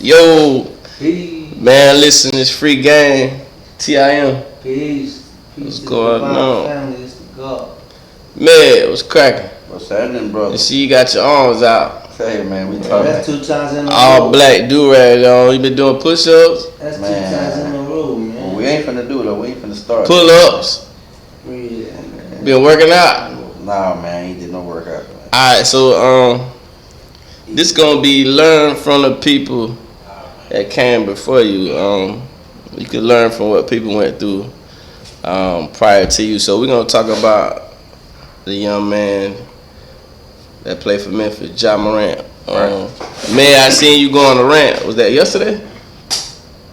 Yo, Peace. man, listen, this free game. TIM. Peace. What's Peace to going the on? family. It's the God. Man, what's cracking? What's happening, brother? You see, you got your arms out. Hey, man, we talking. That's 2 times in a row. All black do-rag on. You been doing push-ups, That's 2 Man. times in a row, man. Well, we ain't finna do it, though. We ain't finna start. pull-ups. Yeah, man. Been working out. Nah, man, he did no workout, man. Alright, so this gonna be learn from the people that came before you. You can learn from what people went through prior to you. So we're gonna talk about the young man that played for Memphis, Morant. Man, I seen you go on a rant. Was that yesterday?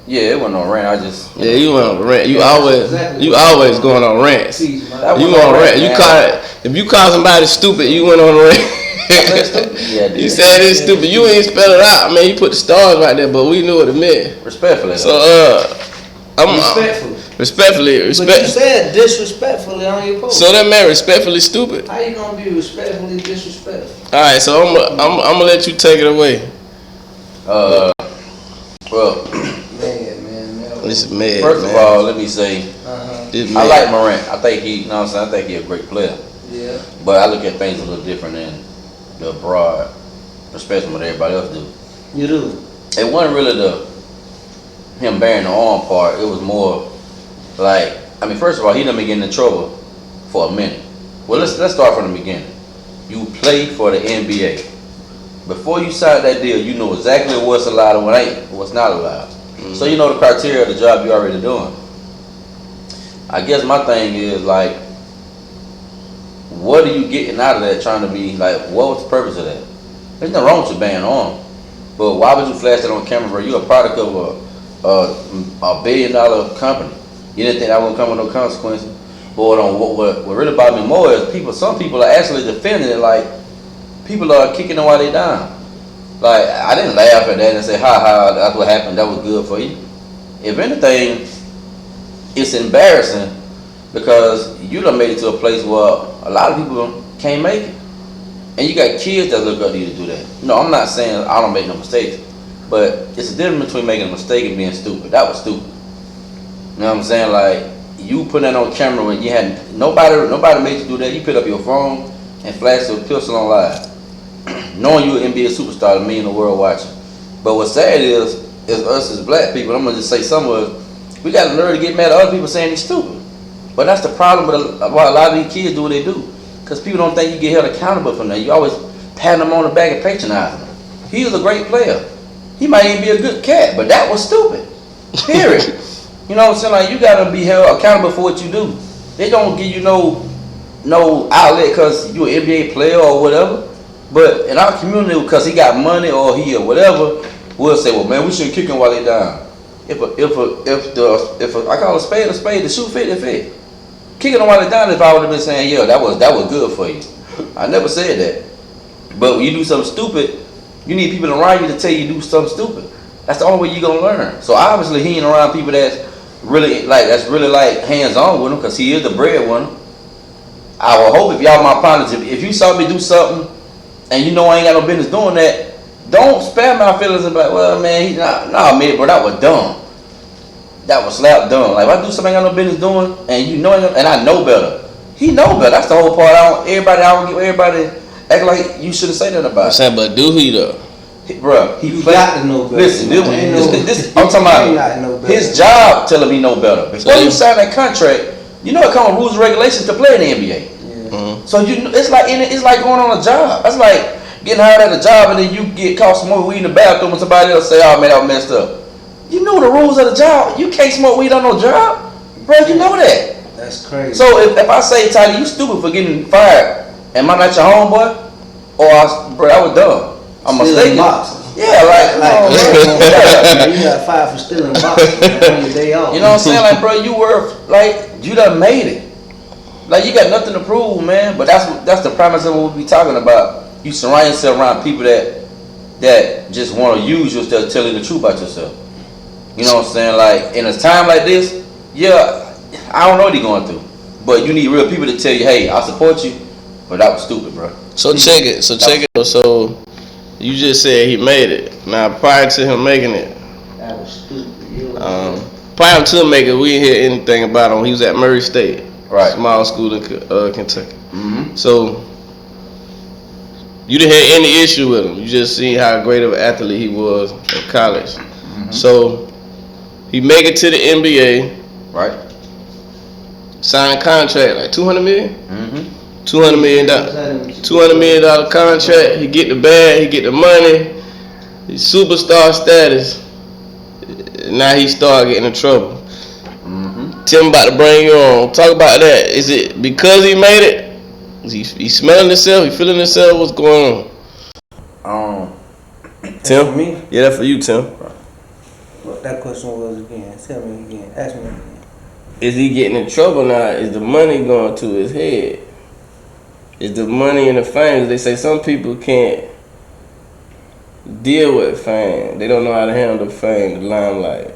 Yeah, it wasn't no rant. I just Yeah, you went on a rant. You Yeah, always exactly. you always going on rants. Peace, man. That You was no on a rant. rant, You man. if you call somebody stupid, you went on a rant. Yeah, You said it's stupid. You ain't spell it out. I mean, you put the stars right there, but we knew what it meant. respectfully. So I'm Respectfully. But you respect. said disrespectfully on your post. So that man respectfully stupid. How you gonna be respectfully disrespectful? All right, so I'm gonna let you take it away. Well, Man. This is mad, first man. of all, let me say This I mad. like Morant. I think he, you know what I'm saying. I think he a great player, Yeah. but I look at things a little different than the broad perspective what everybody else do. You do. It wasn't really him bearing the arm part. It was more like, I mean, first of all, he done been getting in trouble for a minute. Well, let's start from the beginning. You play for the NBA. Before you signed that deal, you know exactly what's allowed and what's not allowed. So you know the criteria of the job you already doing. I guess my thing is like, what are you getting out of that? Trying to be like, what was the purpose of that? There's nothing wrong with your bearing on, but why would you flash that on camera, bro? You're a product of a $1 billion company. You didn't think that wouldn't come with no consequences. But what really bothered me more is some people are actually defending it, like people are kicking them while they down. Like, I didn't laugh at that and say, ha, that's what happened, that was good for you. If anything, it's embarrassing because you done made it to a place where a lot of people can't make it. And you got kids that look up to you to do that. No, I'm not saying I don't make no mistakes, but it's a difference between making a mistake and being stupid. That was stupid. You know what I'm saying? Like, you put that on camera when you had nobody made you do that. You pick up your phone and flash a pistol on live, knowing you're an NBA superstar, to me in the world watching. But what's sad is us as black people. I'm gonna just say some of us, we got the nerve to get mad at other people saying he's stupid. But that's the problem with why a lot of these kids do what they do, because people don't think you get held accountable for that. You always pat them on the back and patronize him. He was a great player. He might even be a good cat, but that was stupid. Period. You know what I'm saying? Like, you gotta be held accountable for what you do. They don't give you no outlet because you're an NBA player or whatever. But in our community, because he got money or he or whatever, we'll say, well, man, we shouldn't kick him while they down. If I call a spade, the shoe fit, it fit. Kicking him while they down, if I would have been saying, yeah, that was good for you. I never said that. But when you do something stupid, you need people around you to tell you to do something stupid. That's the only way you're gonna learn. So obviously he ain't around people that's really like hands-on with him, because he is the breadwinner. I would hope if y'all my partners, if you saw me do something and you know I ain't got no business doing that, don't spare my feelings and be like, well, man, man, bro, that was dumb. That was slap dumb. Like, if I do something I ain't got no business doing, and you know, and I know better, he know better. That's the whole part. I don't get everybody act like you shouldn't say that about. I'm saying, but do he though? Bro, You got to know better. Listen, I'm talking about his job telling me no better. Before you sign that contract, you know it comes with rules and regulations to play in the NBA. Mm-hmm. So it's like going on a job. That's like getting hired at a job and then you get caught smoking weed in the bathroom and somebody else say, oh man, that was messed up. You know the rules of the job. You can't smoke weed on no job. Bro, you know that. That's crazy. So if I say, Tidy, you stupid for getting fired, am I not your homeboy? Bro, that was dumb. I'm mistaken. Yeah, like you got fired for stealing boxes on your day off. You know what I'm saying? Like, bro, you done made it. Like, you got nothing to prove, man. But that's the premise of what we be talking about. You surround yourself around people that just want to use you instead of telling the truth about yourself. You know what I'm saying? Like, in a time like this, yeah, I don't know what you're going through, but you need real people to tell you, hey, I support you, but that was stupid, bro. So check it. So You just said he made it. Now, prior to him making it, That was stupid. prior to making it, we didn't hear anything about him. He was at Murray State, Right. small school in Kentucky. Mm-hmm. So you didn't have any issue with him. You just seen how great of an athlete he was in college. Mm-hmm. So he make it to the NBA, Right. signed contract like $200 million. Mm-hmm. $200 million. $200 million contract. He get the bag. He get the money. He's superstar status. Now he start getting in trouble. Mm-hmm. Tim about to bring you on. Talk about that. Is it because he made it? Is he smelling himself? He feeling himself? What's going on? Tim? For me? Yeah, that's for you, Tim. What that question was again? Tell me again. Ask me again. Is he getting in trouble now? Is the money going to his head? Is the money and the fame? They say some people can't deal with fame. They don't know how to handle fame, the limelight.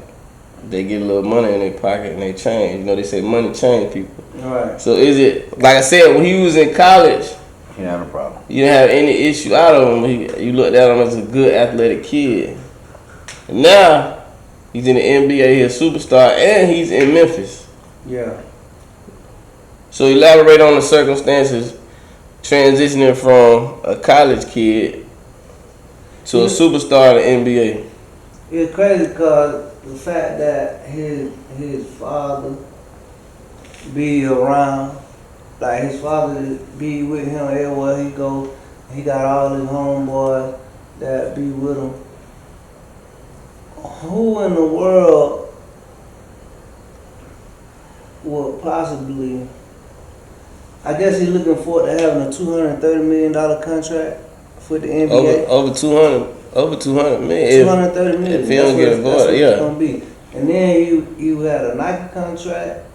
They get a little money in their pocket and they change. You know, they say money change people. Right. So is it, like I said, when he was in college, He didn't have a problem. you didn't have any issue out of him. You looked at him as a good athletic kid. And now, he's in the NBA, he's a superstar, and he's in Memphis. Yeah. So elaborate on the circumstances transitioning from a college kid to a superstar in the NBA. It's crazy because the fact that his father be around, like his father be with him everywhere he go. He got all his homeboys that be with him. Who in the world would possibly? I guess he's looking forward to having a $230 million contract for the NBA. Over 200 million. $230 million. If he don't get avoided, yeah. It's gonna be. And then you had a Nike contract,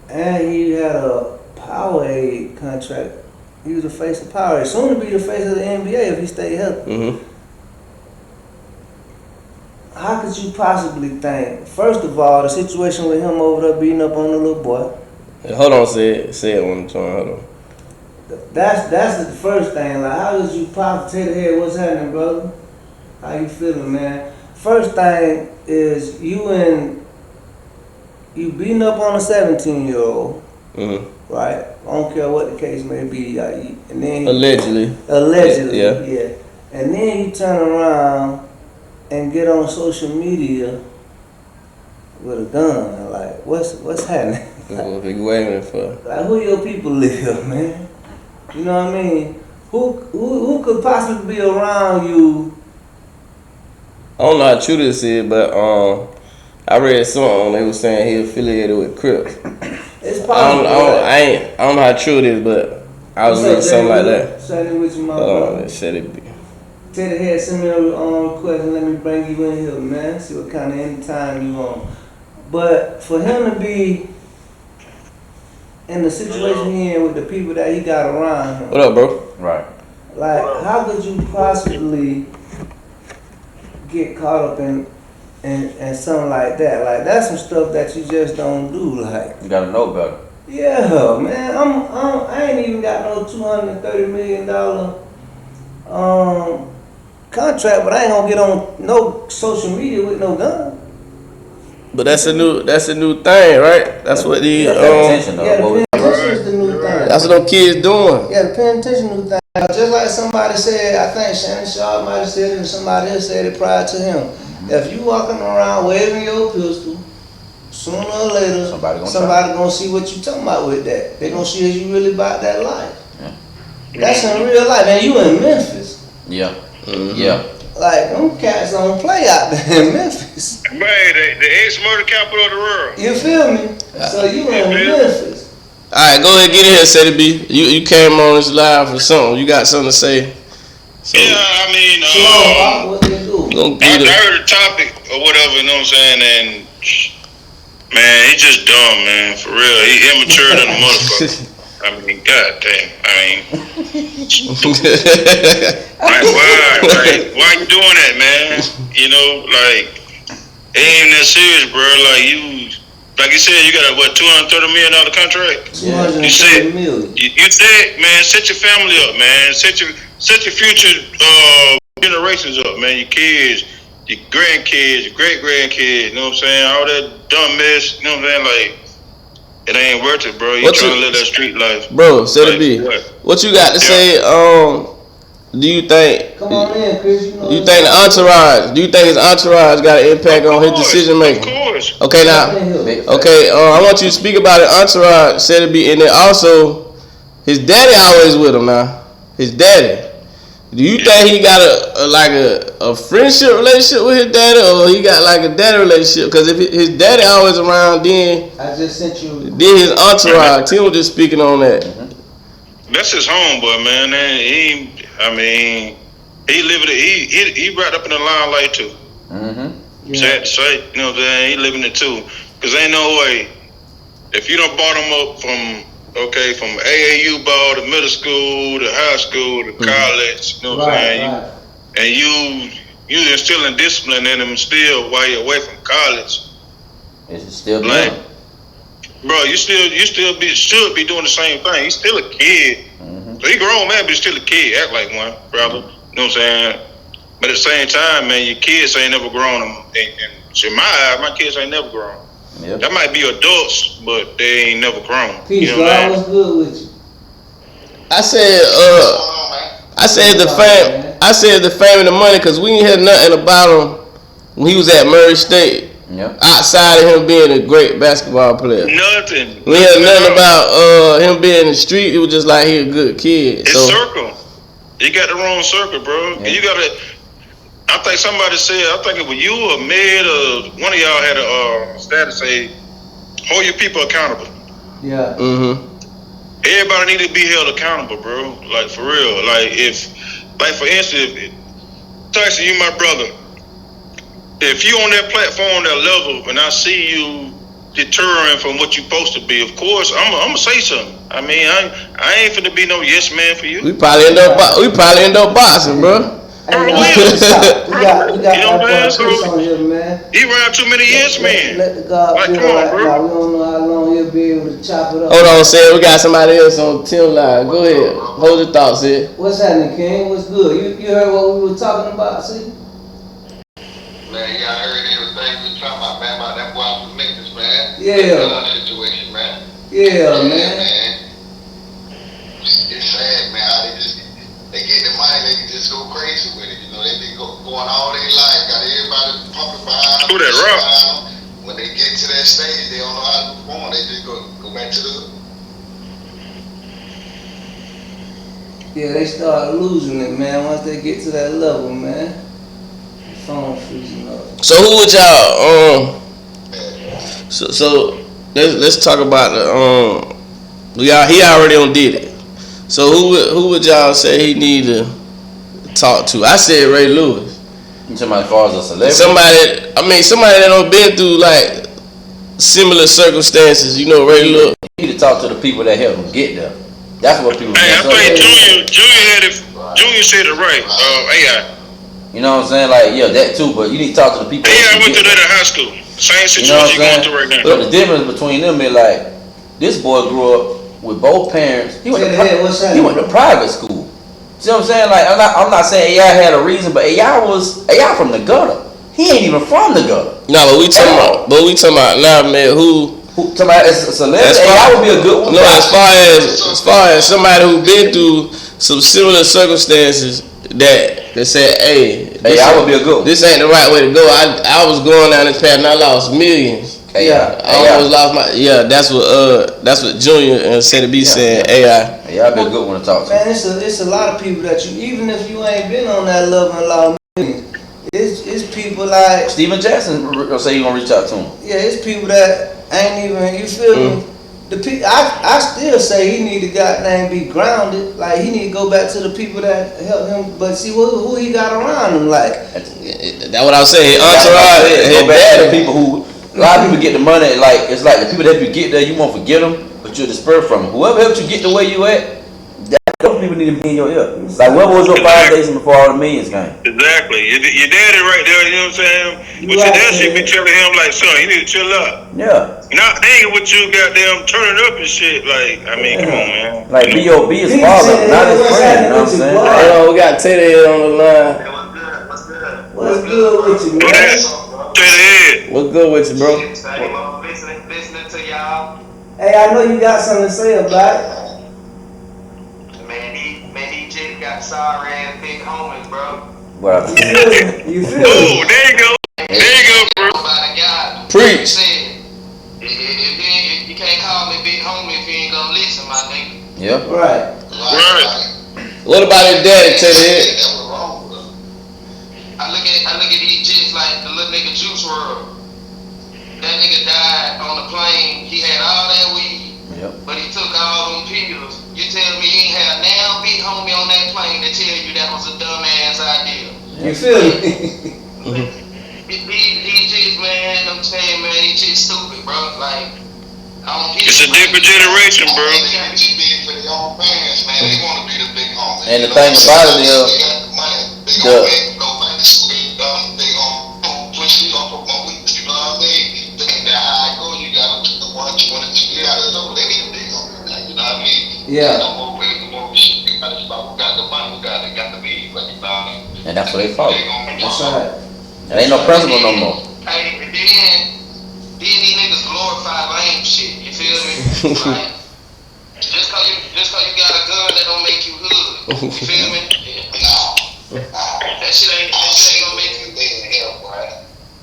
and he had a Powerade contract. He was the face of Powerade. Soon to be the face of the NBA if he stay healthy. Mm-hmm. How could you possibly think? First of all, the situation with him over there beating up on the little boy. Hold on, say it one time. Hold on. That's the first thing. Like, how did you pop to the head? What's happening, brother? How you feeling, man? First thing is you beating up on a 17-year-old, Mm-hmm. right? I don't care what the case may be. And then Allegedly. yeah. And then you turn around and get on social media with a gun. Like, what's happening? What you waiting for? Like, who your people live, man? You know what I mean? Who could possibly be around you? I don't know how true this is, but I read something they was saying he affiliated with Crips. It's possible. I don't know how true it is, but I was reading something like that. Sending with you, my Hold on, brother. let's set it be. Tell the head, send me a request and let me bring you in here, man. See what kind of anytime you on. But for him to be in the situation he in with the people that he got around him. What up, bro? Right. Like, how could you possibly get caught up in something like that? Like, that's some stuff that you just don't do. Like, You gotta know better. yeah, man. I ain't even got no $230 million contract, but I ain't gonna get on no social media with no gun. But that's a new thing, right? That's what the Attention, though. Yeah, What the was- penitentiary is the new thing. that's what them kids doing. Yeah, the penitentiary new thing. Just like somebody said, I think Shannon Sharp might have said it, and somebody else said it prior to him. If you walking around waving your pistol, sooner or later, Somebody gonna see what you talking about with that. They gonna see if you really about that life. Yeah. That's in real life, man. You in Memphis. Yeah. Mm-hmm. Yeah. Like, them cats don't play out there in Memphis. Man, the ex-murder capital of the world. You feel me? So you in Memphis. All right, go ahead, get in here, Seti B. You came on this live for something. You got something to say? So, Yeah, I mean, So, what they do? we gonna I get it. heard the topic or whatever, you know what I'm saying, and man, he just dumb, man, for real. He immature than a motherfucker. I mean, goddamn. I mean, why you doing that, man? You know, like, it ain't even that serious, bro. Like you said, you got a $230 million contract. You said, $230 million. you said, man, set your family up, man. Set your future generations up, man. Your kids, your grandkids, your great grandkids. You know what I'm saying? All that dumb mess. You know what I'm saying? Like, it ain't worth it, bro. You trying to live that street life, bro? Said like, it be. What you got to say? Do you think? Come on in, Chris. You know. You think the entourage? Do you think his entourage got an impact on his decision making? Of course. Okay, now. Okay, I want you to speak about it. Entourage said it be, and then also his daddy always with him now. His daddy. Do you think he got a friendship relationship with his daddy, or he got like a daddy relationship? Because if his daddy always around, then I just sent you. Then his entourage. Tim was just speaking on that. That's his homeboy, man. He living it. He right up in the limelight too. Yeah. Sad to say, you know what I'm saying? He living it too. Cause ain't no way if you done brought him up from AAU ball to middle school to high school to college, you know what I'm saying? And you instilling discipline in him still while you're away from college. It's still like, bro, you should be doing the same thing. He's still a kid. So he grown man, but he's still a kid. Act like one, brother. You know what I'm saying? But at the same time, man, your kids ain't never grown. And in my eyes, my kids ain't never grown. Yep. That might be adults, but they ain't never grown. Peace, you know God, what's good with you? I said the fame and the money, because we ain't had nothing about him when he was at Murray State. Yep. Outside of him being a great basketball player. Nothing. We had nothing about him being in the street. It was just like he a good kid. His circle. You got the wrong circle, bro. Yeah. You gotta. I think somebody said. I think it was you or Med or one of y'all had a status say, "Hold your people accountable." Yeah. Everybody need to be held accountable, bro. Like for real. Like for instance, Tyson, you my brother. If you on that platform, that level, and I see you deterring from what you supposed to be, of course, I'm gonna say something. I mean, I ain't finna be no yes man for you. We probably end up boxing, bro. We got Chris on here, man. He ran too many yes men. Let the God feel right now. We don't know how long he'll be able to chop it up. Hold on, Sid. We got somebody else on Tim Live. Go ahead. Hold your thoughts, Sid. What's happening, King? What's good? You heard what we were talking about, see? Man, y'all heard everything we talking about, man, about that boy from Memphis, man. Yeah. Situation, man. Yeah, man. It's sad, man, how they get the money, they can just go crazy with it, you know. They been going all their life, got everybody pumping behind them. Who that rock? When they get to that stage, they don't know how to perform. They just go back to the... Yeah, they start losing it, man, once they get to that level, man. Phone freezing up. So who would y'all so let's talk about the he already did it. So who would y'all say he need to talk to? I said Ray Lewis. You talking about as far as a celebrity? Somebody that done been through like similar circumstances. You know, Ray Lewis. You need to talk to the people that helped him get there. That's what people. Hey, I think Junior had it. Junior said it right. AI. You know what I'm saying? Like, yeah, that too, but you need to talk to the people. Yeah, I went through that in high school. Same situation you going through right now. So the difference between them is like, this boy grew up with both parents. He went to private school. See what I'm saying? Like, I'm not saying AI had a reason, but AI from the gutter. He ain't even from the gutter. No, but we talking about now, man. Who talking about as a celebrity? AI would be a good one. No, as far as somebody who been through some similar circumstances that said, hey, I would be a good one. This ain't the right way to go. I was going down this path and I lost millions. I almost lost my. Yeah, that's what Junior and Said B saying. AI. Yeah, I'd be a good one to talk to. Man, it's a lot of people that you, even if you ain't been on that level and lost millions, it's people like Steven Jackson say you gonna reach out to him. Yeah, it's people that ain't even, you feel me? I still say he need to goddamn be grounded. Like he need to go back to the people that help him. But see who he got around him. Like that's what I was saying. Entourage. Go back to the people who. A lot of people get the money. Like it's like the people that help you get there, you won't forget them, but you'll disperse from them. Whoever helped you get to where you at, those people need to be in your ear. Like what was your foundation before all the millions came? Exactly. Your daddy right there. You know what I'm saying? But your dad should be telling him like, son, you need to chill out. Yeah. Not hanging with you, goddamn, turning up and shit. Like, I mean, come on, man. Like be his father, not his friend. You know what I'm saying? We got Teddy on the line. What's good with you, man? What's good with you, bro? Listening to y'all. Hey, I know you got something to say about it. Man, these chicks got sorry ass big homies, bro. What You feel me? You feel me? Oh, there you go. There you go, bro. Nobody got Preach. If you can't call me big homie if you ain't gonna listen, my nigga. Yeah. Right. What about his daddy, Taylor? That was wrong, bro. I look at these chicks like the little nigga Juice WRLD. That nigga died on the plane. He had all that weed, but he took all them pills. You tell me you ain't had now big homie on that plane to tell you that was a dumbass idea. You feel me? These chicks, man, I'm saying, man, these chicks stupid, bro. Like, I don't get It's a different generation, bro. They got to be big for their own fans, man. They want to be the big homie. And the thing about it is, they got the money. They gonna make go back to school. They gonna push you off of my weeks. You know what I mean? Thinking that high go, you got to watch 22 years old. They need a big homie now. You know what I mean? Yeah. No more way, no more shit. They got to stop. We got the money. We got the big. Like, you know what I mean? and that's what they follow. That's right. There ain't no principle no more. Hey, and then these niggas glorify lame shit. You feel me? Like, just cause you got a gun, that don't make you hood. You feel me? No. That shit ain't gonna make you. They in hell, boy.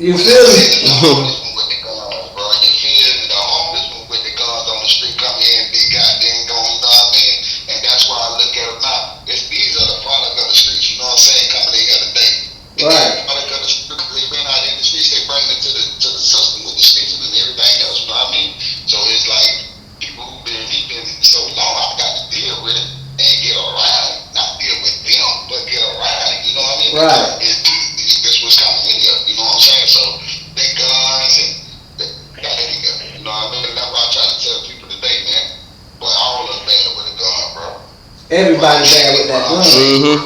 You feel me? The homeless one with the guns, bro. You feel me? The homeless one with the guns on the street come here and be goddamn going, you know what I mean? And that's why I look at them now. These are the product of the streets, you know what I'm saying? Coming in here today. Right. Product of the streets, they been out in the streets, they bring it to the system with the stitches and everything else, you know what I mean? So it's like people who've been so long, I got to deal with it and get around it. Not deal with them, but get around it, you know what I mean? Right. This was coming in here, you know what I'm saying? So they guns and they got it here, you know what I mean? And that's why I try to tell people today, man. But all of us bad with a gun, bro. Everybody bad with that gun. Mm-hmm.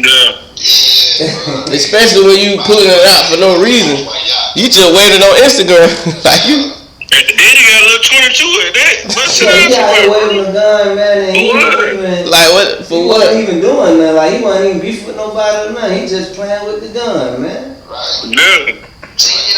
Yeah. Yeah, Especially when you pulling it out for no reason. You just waiting on Instagram. Like you. And then you got a little 22 at that. What's Yeah, he got away waving a gun, man, and he wasn't even, Like what? For he what? wasn't even doing nothing. Like he wasn't even beefing with nobody or nothing. He just playing with the gun, man. right. Yeah. See, it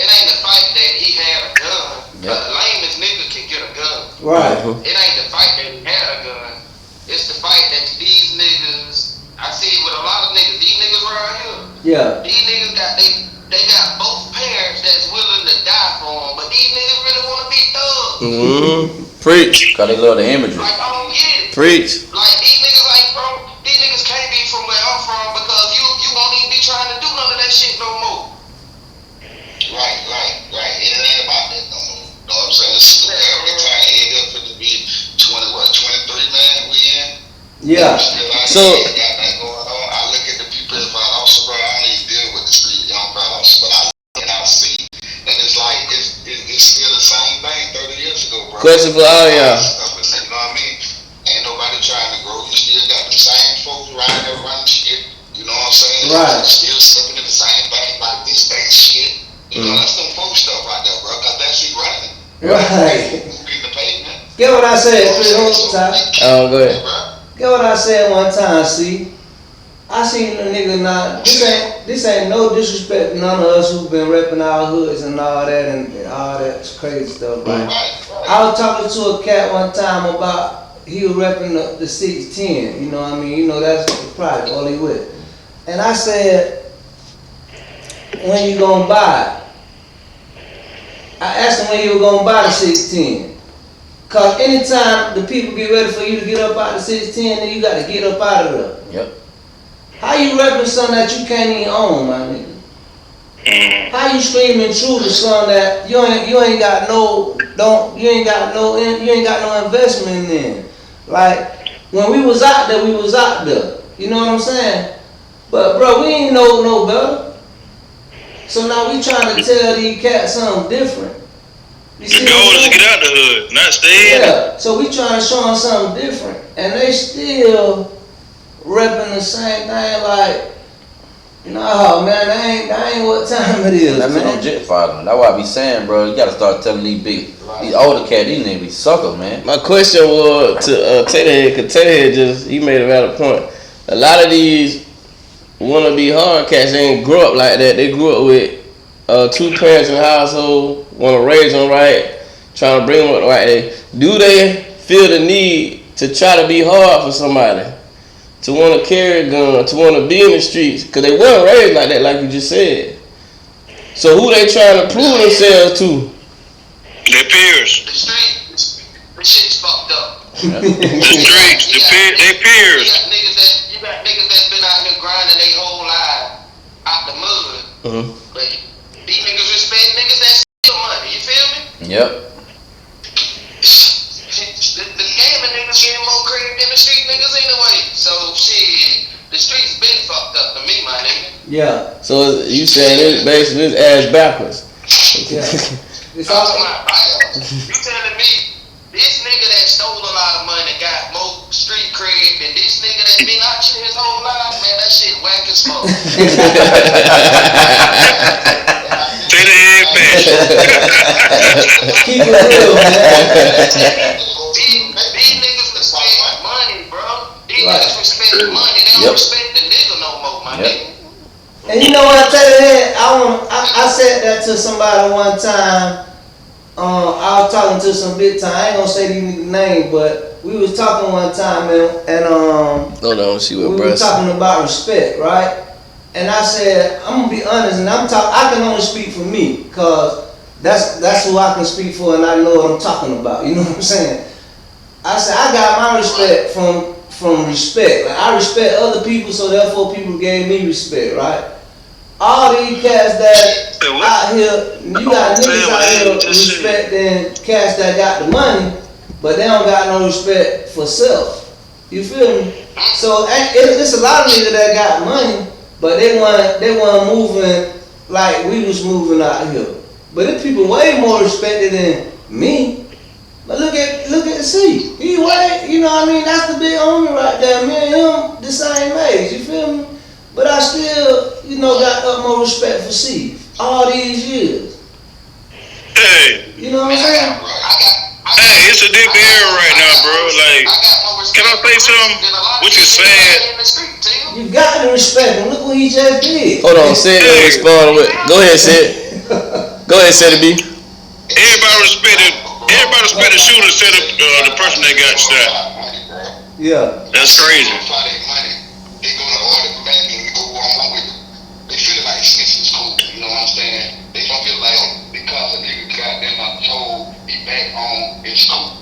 ain't the fight that he had a gun. The lamest nigga can get a gun. Right. It ain't the fight that he had a gun. It's the fight that these niggas. I see it with a lot of niggas. These niggas right here. Yeah. These niggas got they got both parents that's willing to die for them, but these niggas really want to be thugs. Mm-hmm. Preach. Cause they love the imagery. Like I don't get it. Preach. Like these niggas ain't from. These niggas can't be from where I'm from because you won't even be trying to do none of that shit no more. Right. It ain't about that no more. You know what I'm saying? It's every time it end up to be 23, man, we in. Yeah. So got that going on. I look at the people that find also, bro, I don't even deal with the street young fellas, but I look and I see, and it's like it's still the same thing 30 years ago, bro. question for all y'all. You know what I mean? Ain't nobody trying to grow. You still got the same folks riding there running shit. You know what I'm saying? Right. Still stepping in the same thing like this thing shit. You know, that's some folk stuff right there, bro. Cause that shit running. Right. Moving the pavement. Get what I said, Chris, one time. Oh, go ahead. Get what I said one time, see? I seen the nigga now, this ain't no disrespect to none of us who've been repping our hoods and all that and all that crazy stuff, right? I was talking to a cat one time about, he was repping the 610, you know what I mean? You know, that's the product, all he with. And I said, when you gonna buy it? I asked him when he was gonna buy the 610. Cause anytime the people get ready for you to get up out of the 610, then you gotta get up out of there. Yep. How you repping something that you can't even own, my nigga? How you screaming true to something that you ain't got no investment in? Like when we was out there, we was out there. You know what I'm saying? But bro, we ain't know no better. So now we trying to tell these cats something different. You The goal is to get out the hood, not stay in it. Yeah, so we trying to show them something different, and they still repping the same thing like, no man, that ain't what time it is, That's man. no jet fighter. That's why I be saying, bro, you gotta start telling these older cats, these niggas be sucker, man. My question was to Taylor Head, because Taylor Head he made a valid point. A lot of these wanna be hard cats. They ain't grow up like that. They grew up with two parents in the household. Wanna raise them right, trying to bring them up right. Do they feel the need to try to be hard for somebody? To want to carry a gun, to want to be in the streets, because they weren't raised like that, like you just said. So who they trying to prove themselves to? Their peers. The street, the shit's fucked up. The streets, their peers. You got niggas that's been out here grinding their whole life out the mud. But these niggas respect niggas that steal money. You feel me? Yep. The gaming niggas getting more credit than the street niggas anyway. So shit, the streets been fucked up to me, my nigga. Yeah. So you saying it's basically this ass backwards? Yeah. You telling me this nigga that stole a lot of money got more street cred than this nigga that been out here his whole life? Man, that shit whack as fuck. Say the head fashion. Keep it real, man. These niggas respect money, bro. These niggas respect money. They don't respect the nigga no more, my nigga. And you know what I tell you, I said that to somebody one time. I was talking to some big time. I ain't gonna say these names, but we was talking one time and we were talking about respect, right? And I said, I'm gonna be honest, and I can only speak for me, cause that's who I can speak for, and I know what I'm talking about. You know what I'm saying? I said I got my respect from respect. Like I respect other people, so therefore people gave me respect, right? All these cats that out here, you got niggas out here respecting cats that got the money, but they don't got no respect for self. You feel me? So it's a lot of niggas that got money, but they weren't moving like we was moving out here. But it's people way more respected than me. But look at C. He way, you know what I mean? That's the big homie right there. Me and him the same age. You feel me? But I still, got utmost respect for C all these years. Hey. You know what I'm saying? Hey, it's a different era right now, bro. Like, can I say something? Which is sad. You got to respect him. Look what he just did. Hold on, Sid. Respond with. Go ahead, Sid. Go ahead, Sid. B. Everybody respect the shooter instead of the person that got shot. Yeah. That's crazy. They go to order back and go along with it. They feel like snitching is cool, you know what I'm saying? They don't feel like because a nigga got them I'm told he back home, it's cool.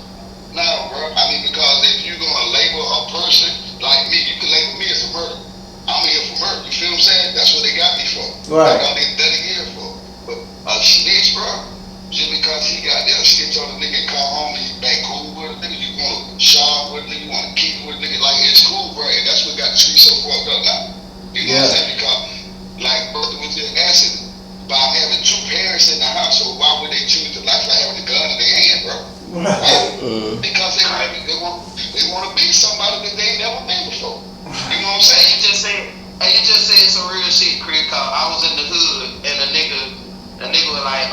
No, bro. I mean, because if you're gonna label a person like me, you can label me as a murderer. I'm here for murder, you feel what I'm saying? That's what they got me for. Right. They got me 30 years for. But a snitch, bro, just because he got there snitch on a nigga and come home and he back cool with a nigga, you wanna shop with a nigga, you wanna keep with a nigga, like it's cool, bro. And that's what got the street so fucked up now. You know what I'm saying? Because, like brother was just asking, by having two parents in the household, why would they choose the life of having a gun in their hand, bro? Right? Because they want to be somebody that they ain't never been before. You know what I'm saying? You just said some real shit, Chris. I was in the hood and a nigga was like,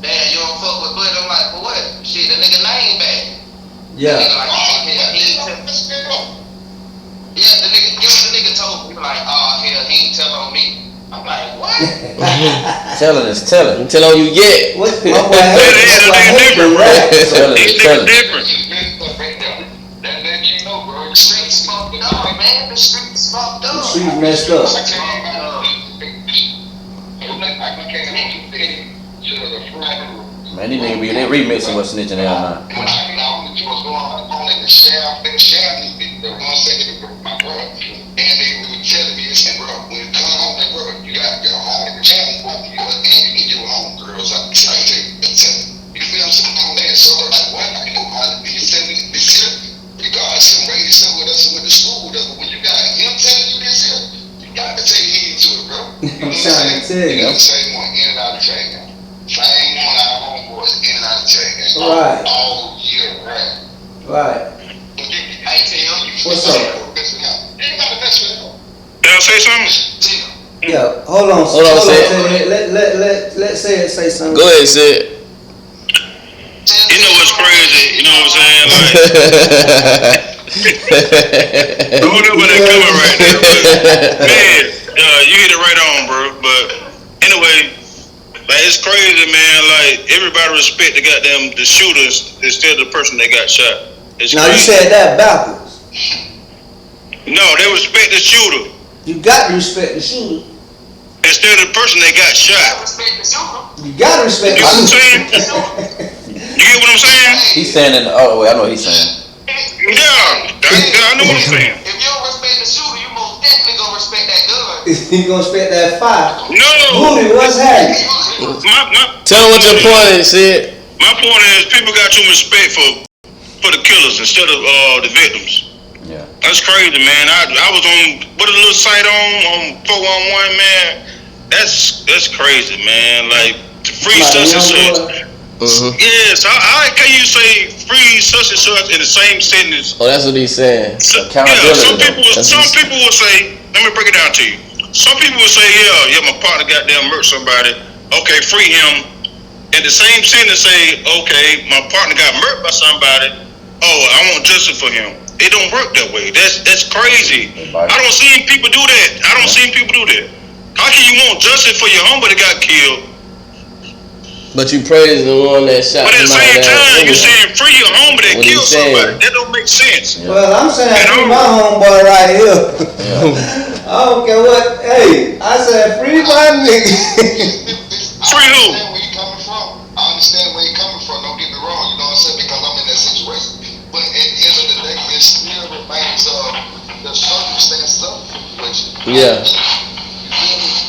damn, you don't fuck with Bud? I'm like, for what? Shit, the nigga name back. Yeah. The nigga like, the nigga told me, like, oh hell, he ain't tell on me. I'm like, what? Telling is telling. Tell on you yet. What? Different, bro. Telling is telling. Different. That let you know, bro. The streets fucked up, man. The streets fucked up. The streets messed up. Man, these niggas they remixing what's snitching out now. What's going on in the sheriff the 1 second my brother, and they were telling me, they said, bro, when you come home, bro, you got your home in the channel, and you need your home, girls. I'm trying to tell you. You feel something on that? So like, what? I know how to be telling this here. Because some raised up with us and went to school with us, but when you got him telling you this here, you got to take heed to it, bro. You know what I'm saying? You got the same one in and out of the chain gang. Same one our homeboys in and out of the chain gang. Right. All year round. Right. What's up? Can I say something? Yeah. Hold on. Let's say something. Go ahead, Sid. You know what's crazy? You know what I'm saying? Like, Don't know where they're coming right there, but man, you hit it right on, bro. But anyway, like it's crazy, man. Like everybody respect the shooters instead of the person that got shot. It's now crazy. you said that backwards. No, they respect the shooter. You got to respect the shooter. Instead of the person that got shot. You got to respect the shooter. You get what I'm saying? He's saying in the other way. I know what he's saying. Yeah, I know what I'm saying. If you don't respect the shooter, you most definitely gonna respect that gun. You gonna respect that fire? No. Booty, what's happening? Tell them what your point is, Sid. My point is, people got too much respect for the killers instead of the victims. Yeah. That's crazy, man. I was on what a little site on 411, man. That's crazy, man. Like the free such and such. Yes, how can you say free such and such in the same sentence? Oh, that's what he's saying. Yeah, some people will say. Let me break it down to you. Some people will say, yeah, my partner goddamn murdered somebody. Okay, free him. In the same sentence, say, okay, my partner got murdered by somebody. Oh, I want justice for him. It don't work that way. That's crazy. I don't see people do that. How can you want justice for your homie that got killed? But you praise the one that shot. But at the same time, you saying free your homie that killed somebody. That don't make sense. Yeah. Well, I'm saying free my homeboy right here. I don't care what. Hey, I said free my nigga. Free who? I understand where you're coming from. Don't get me wrong. You know what I'm saying? Because I'm in that situation. But at the end of the day, it still remains the circumstances of the situation. Yeah.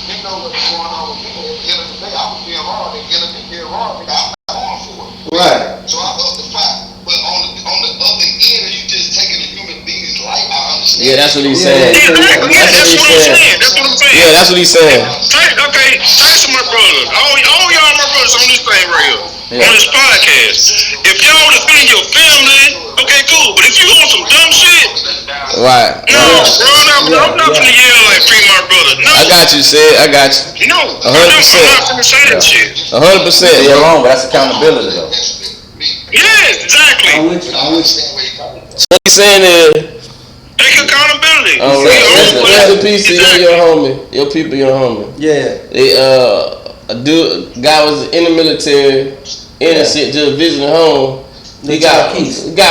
You know what's going on with people. At the end of the day, I was being wrong. At the end of the day, wrong. I'm not going for it. Right. So I up the fight. But on the other end, you just taking a human being's life. I understand. Yeah, that's what he's saying. Exactly. Yeah, that's what I'm saying. Yeah, that's what he's saying. Okay, thanks to my brothers. All y'all my brothers on this thing right here. Yeah. On this podcast. If y'all defend your family, okay, cool. But if you on some dumb shit, right. No, bro, I'm not finna yell like free my brother. No. I got you, Sid. I got you. No, 100%. I'm not finna say that shit. 100%. You're wrong, but that's accountability, though. Yes, exactly. I understand where you're coming from. So what he's saying is, take accountability. Rest in peace to your homie, your people, your homie. Yeah. They guy was in the military, innocent, just visiting home. He got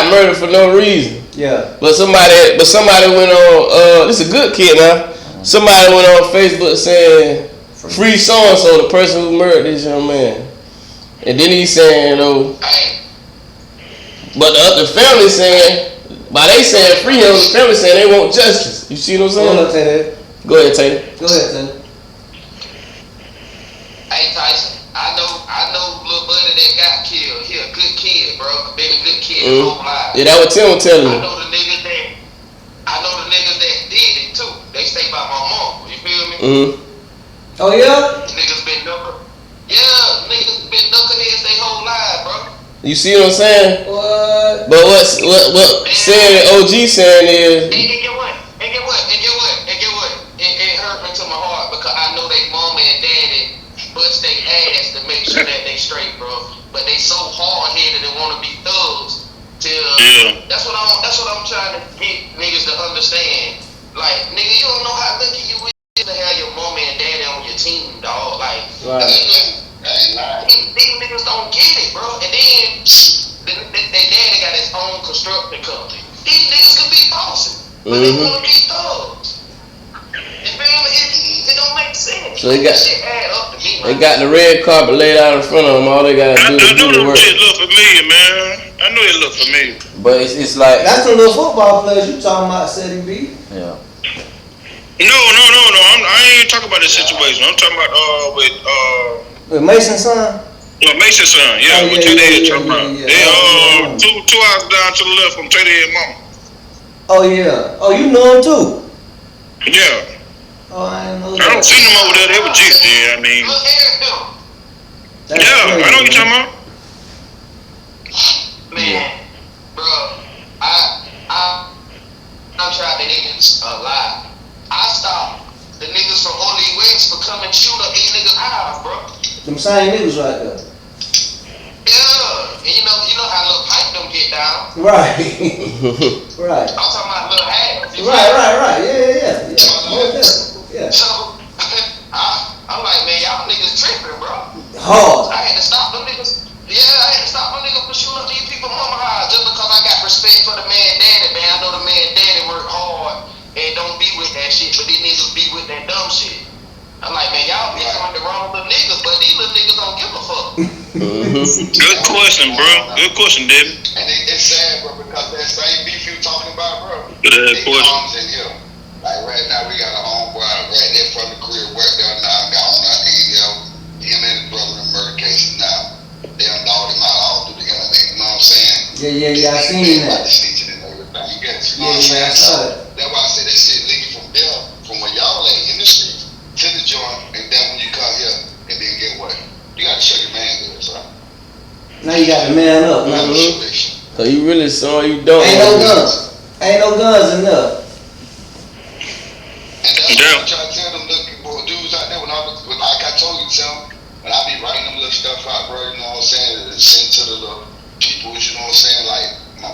murdered for no reason. Yeah. But somebody went on. This is a good kid now. Somebody went on Facebook saying free so and so, the person who murdered this young man. And then he's saying, but the other family saying, by they saying free him, the family saying they want justice. You see what I'm saying? Go ahead, Taylor. Hey Tyson, I know little buddy that got killed. He a good kid, bro. Been a good kid his whole life. Yeah, that what Tim was telling me. I know the niggas that did it too. They stay by my mom. You feel me? Oh yeah? Niggas been knuckleheads their whole life, bro. You see what I'm saying? What? But what saying OG saying is, and get what? It hurt me to my heart because I know they mama and daddy bust their ass to make sure that they straight, bro. But they so hard headed and want to be thugs. That's what I'm trying to get niggas to understand. Like, nigga, you don't know how lucky you is to have your mama and daddy on your team, dog. Like, these niggas don't get it, bro. And then their daddy got his own construction company. These niggas could be bosses, but they want to be thugs. You feel me? It don't make sense. So they got the red carpet laid out in front of them. All they gotta do is do the work. Shit look familiar, man. I know it look familiar. But it's like that's the little football players you talking about, Ceddy B. Yeah. No. I ain't talking about this situation. I'm talking about with Mason's son. Well, Mason's son, what your dad talking about? They two houses down to the left from Teddy and Mama. Oh yeah. Oh, you know him too. Yeah. Oh, I didn't know that. I don't see them over there. They were just there. I mean. Crazy, I know what you're talking about. Man, bro, I'm trying to niggas a lot. I stopped the niggas from Holy Wings for coming shoot up these niggas' house, bro. Them same niggas right there. Yeah, and you know how little pipe them get down. Right. Right. I'm talking about little half. Right. Yeah. Yeah. So, I'm like, man, y'all niggas tripping, bro. Hard. I had to stop them niggas. Yeah, I had to stop them niggas from shooting up these people mama house just because I got respect for the man daddy, man. I know the man daddy work hard and don't be with that shit, but these niggas be with that dumb shit. I'm like, man, y'all be on the wrong little niggas, but these little niggas don't give a fuck. Good question, bro. Good question, David. And it's sad, bro, because that same beef you talking about, bro. Good question. Comes in here. Like right now, we got a homeboy right there from the career work there now. Got on our email. Him and his brother in murder cases now. They done dogged him out all through the internet. You know what I'm saying? Yeah. I seen that. About the snitching and everything. You get it? You know what I'm saying? So that's why I say that shit leaking from there, from where y'all ain't in the streets to the joint, and then when you come here, and then get what? You gotta show your man good, so. Now you got to man up. So you really saw you don't. Ain't no guns enough. And that's what I try to tell them little dudes out there like I told you, tell them, when I be writing them little stuff out, bro, you know what I'm saying, and send to the little people, you know what I'm saying, like my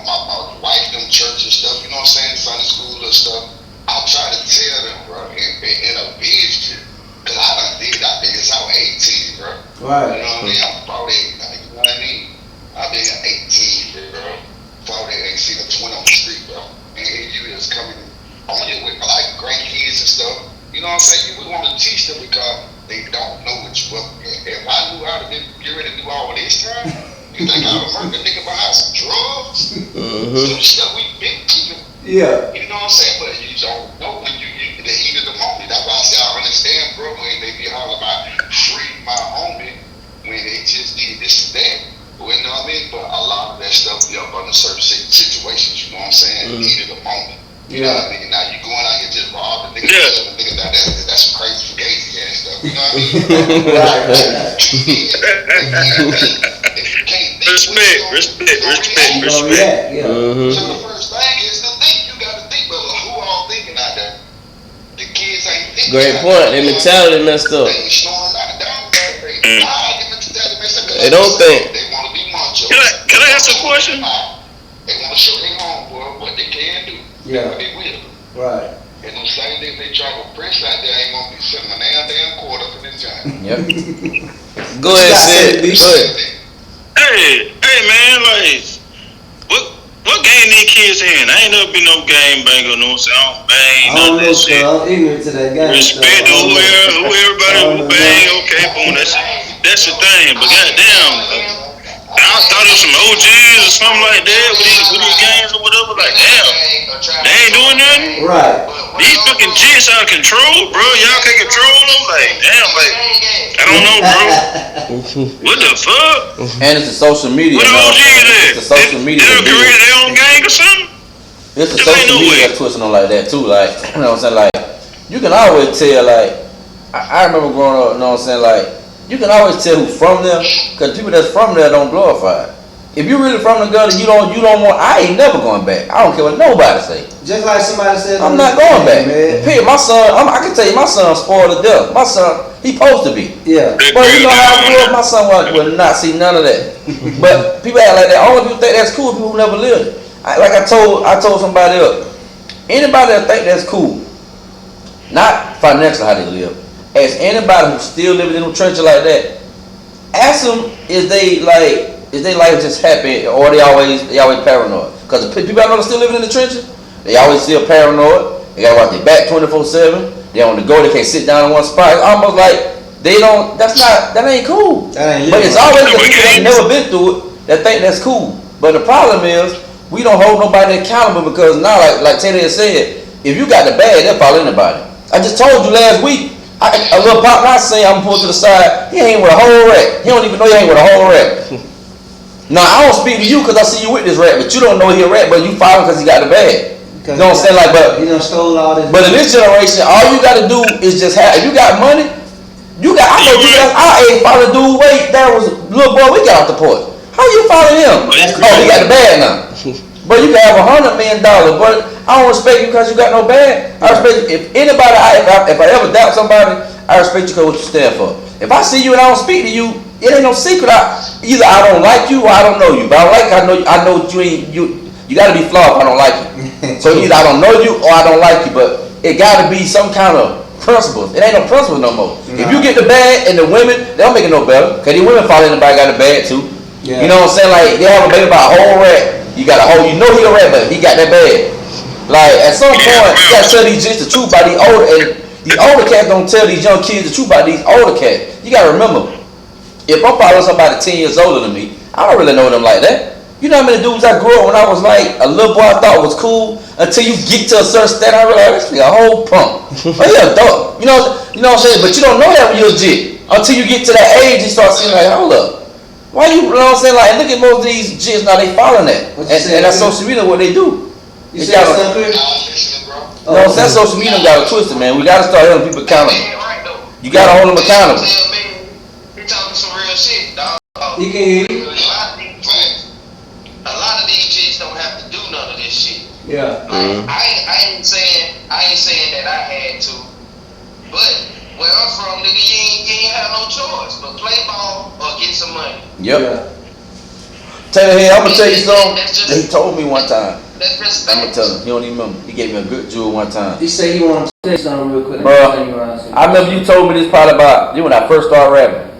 wife, them church and stuff, you know what I'm saying, Sunday school and stuff. I try to tell them, bro, in a vision, because I done did that thing since I was 18, bro. Right. You know what I mean? I'm 48 now, you know what I mean? I've been 18, bro. 48 ain't seen a 20 on the street, bro. And here you is coming on you with like grandkids and stuff. You know what I'm saying? We want to teach them because they don't know what you up. If I knew how to get ready to do all this time, you think I would murder a nigga behind some drugs? Some stuff we been keeping. Yeah. You know what I'm saying? But you don't know when you the heat of the moment. That's why I say I understand, bro, when they be all about free my homie, when they just did this and that. You know what I mean? But a lot of that stuff be up under certain situations, you know what I'm saying? Heat of the moment. You know what I mean? Now you going out here just robbing niggas, that's some crazy fugazi ass stuff. You know what I mean? Right. Respect. Yeah. So the first thing is to think. You got to think, but who all thinking out there? The kids ain't thinking. Great point. Their mentality messed up. They ain't slowing down. They don't think. They want to be macho. Can I ask a question? They want to show their homeboy what they can do. Yeah. What they will. Right. And them same things they try to press out there ain't gonna be selling a damn quarter for this time. Yep. Go ahead, Sid. Go ahead. Hey, man, like, what game these kids in? I ain't never been no game banger, no, so I don't bang, none of that shit. I'm ignorant to that game. Respect to who everybody who bang, okay, boom, that's the thing. But goddamn, I thought it was some OGs or something like that with these games or whatever. Like, damn, they ain't doing nothing. Right. These fucking jits out of control, bro. Y'all can't control them. Like, damn, like, I don't know, bro. What the fuck? And it's the social media. What the OGs at? It's the social media. They created their own gang or something? It's the social media that's twisting them like that too. Like, you know what I'm saying? Like, you can always tell. Like, I remember growing up. You know what I'm saying? Like, you can always tell who's from there, because people that's from there don't glorify it. If you really from the gutter, you don't want. I ain't never going back. I don't care what nobody say. Just like somebody said, I'm not going back. Man. My son, I can tell you, my son spoiled to death. My son, he supposed to be. Yeah. But you know how I grew up, my son would not see none of that. But people act like that. Only people think that's cool, people who never lived it. I told somebody else, anybody that think that's cool, not financially how they live, ask anybody who's still living in them trenches like that, ask them is they life just happy or they always paranoid. Because the people I know that still living in the trenches, they always still paranoid. They gotta watch their back 24/7. They on the go, they can't sit down in one spot. It's almost like they don't. That ain't cool. But it's always the people that never been through it that think that's cool. But the problem is we don't hold nobody accountable, because now, like Teddy said, if you got the bag, they'll follow anybody. I just told you last week. A little partner I seen, I'm pulled to the side. He ain't with a whole rat. He don't even know he ain't with a whole rat. Now I don't speak to you because I see you with this rat, but you don't know he a rat, but you follow him because he got the bag. You know what I'm saying? Like, but he done stole all this. But in this generation, all you got to do is just have. If you got money, you got. I know you guys. I ain't follow dude. Wait, that was little boy. We got off the porch. How you follow him? Oh, he got the bag now. But you can have $100 million, but I don't respect you because you got no bag. I respect you. If anybody, if I ever doubt somebody, I respect you because what you stand for. If I see you and I don't speak to you, it ain't no secret. Either I don't like you or I don't know you. But I don't like. I know you ain't you. You gotta be flawed if I don't like you. So either I don't know you or I don't like you, but it gotta be some kind of principles. It ain't no principles no more. If you get the bag and the women, they don't make it no better. Cause these women fall in the bag got the bag too. Yeah. You know what I'm saying? Like they have a baby about a whole rat. You got a whole, you know he a rat, but he got that bag. Like at some point, you gotta tell these just the truth about these older, and the older cats don't tell these young kids the truth about these older cats. You gotta remember, if I'm following somebody 10 years older than me, I don't really know them like that. You know how many dudes I grew up when I was like a little boy I thought was cool until you get to a certain state I realized this a whole punk. Oh yeah, adult. You know what I'm saying? But you don't know that when you're a jit until you get to that age and start seeing like, hold up. Why you know what I'm saying? Like look at most of these jits now they following that. And that's social media what they do. You know what I'm saying? Social media got it twisted, man. We gotta start holding people accountable. You gotta hold them accountable. You talking some real shit, dog. You can hear me. A lot of these chicks don't have to do none of this shit. Yeah. I ain't saying that I had to, but where I'm from, nigga, you ain't have no choice but play ball or get some money. Yep. Yeah. Taylor, hey, I'm gonna tell you something. He told me one time. I'm gonna tell him. He don't even remember. He gave me a good jewel one time. He said he wanted to say something real quick. Bro, I remember you told me this part about you when I first started rapping,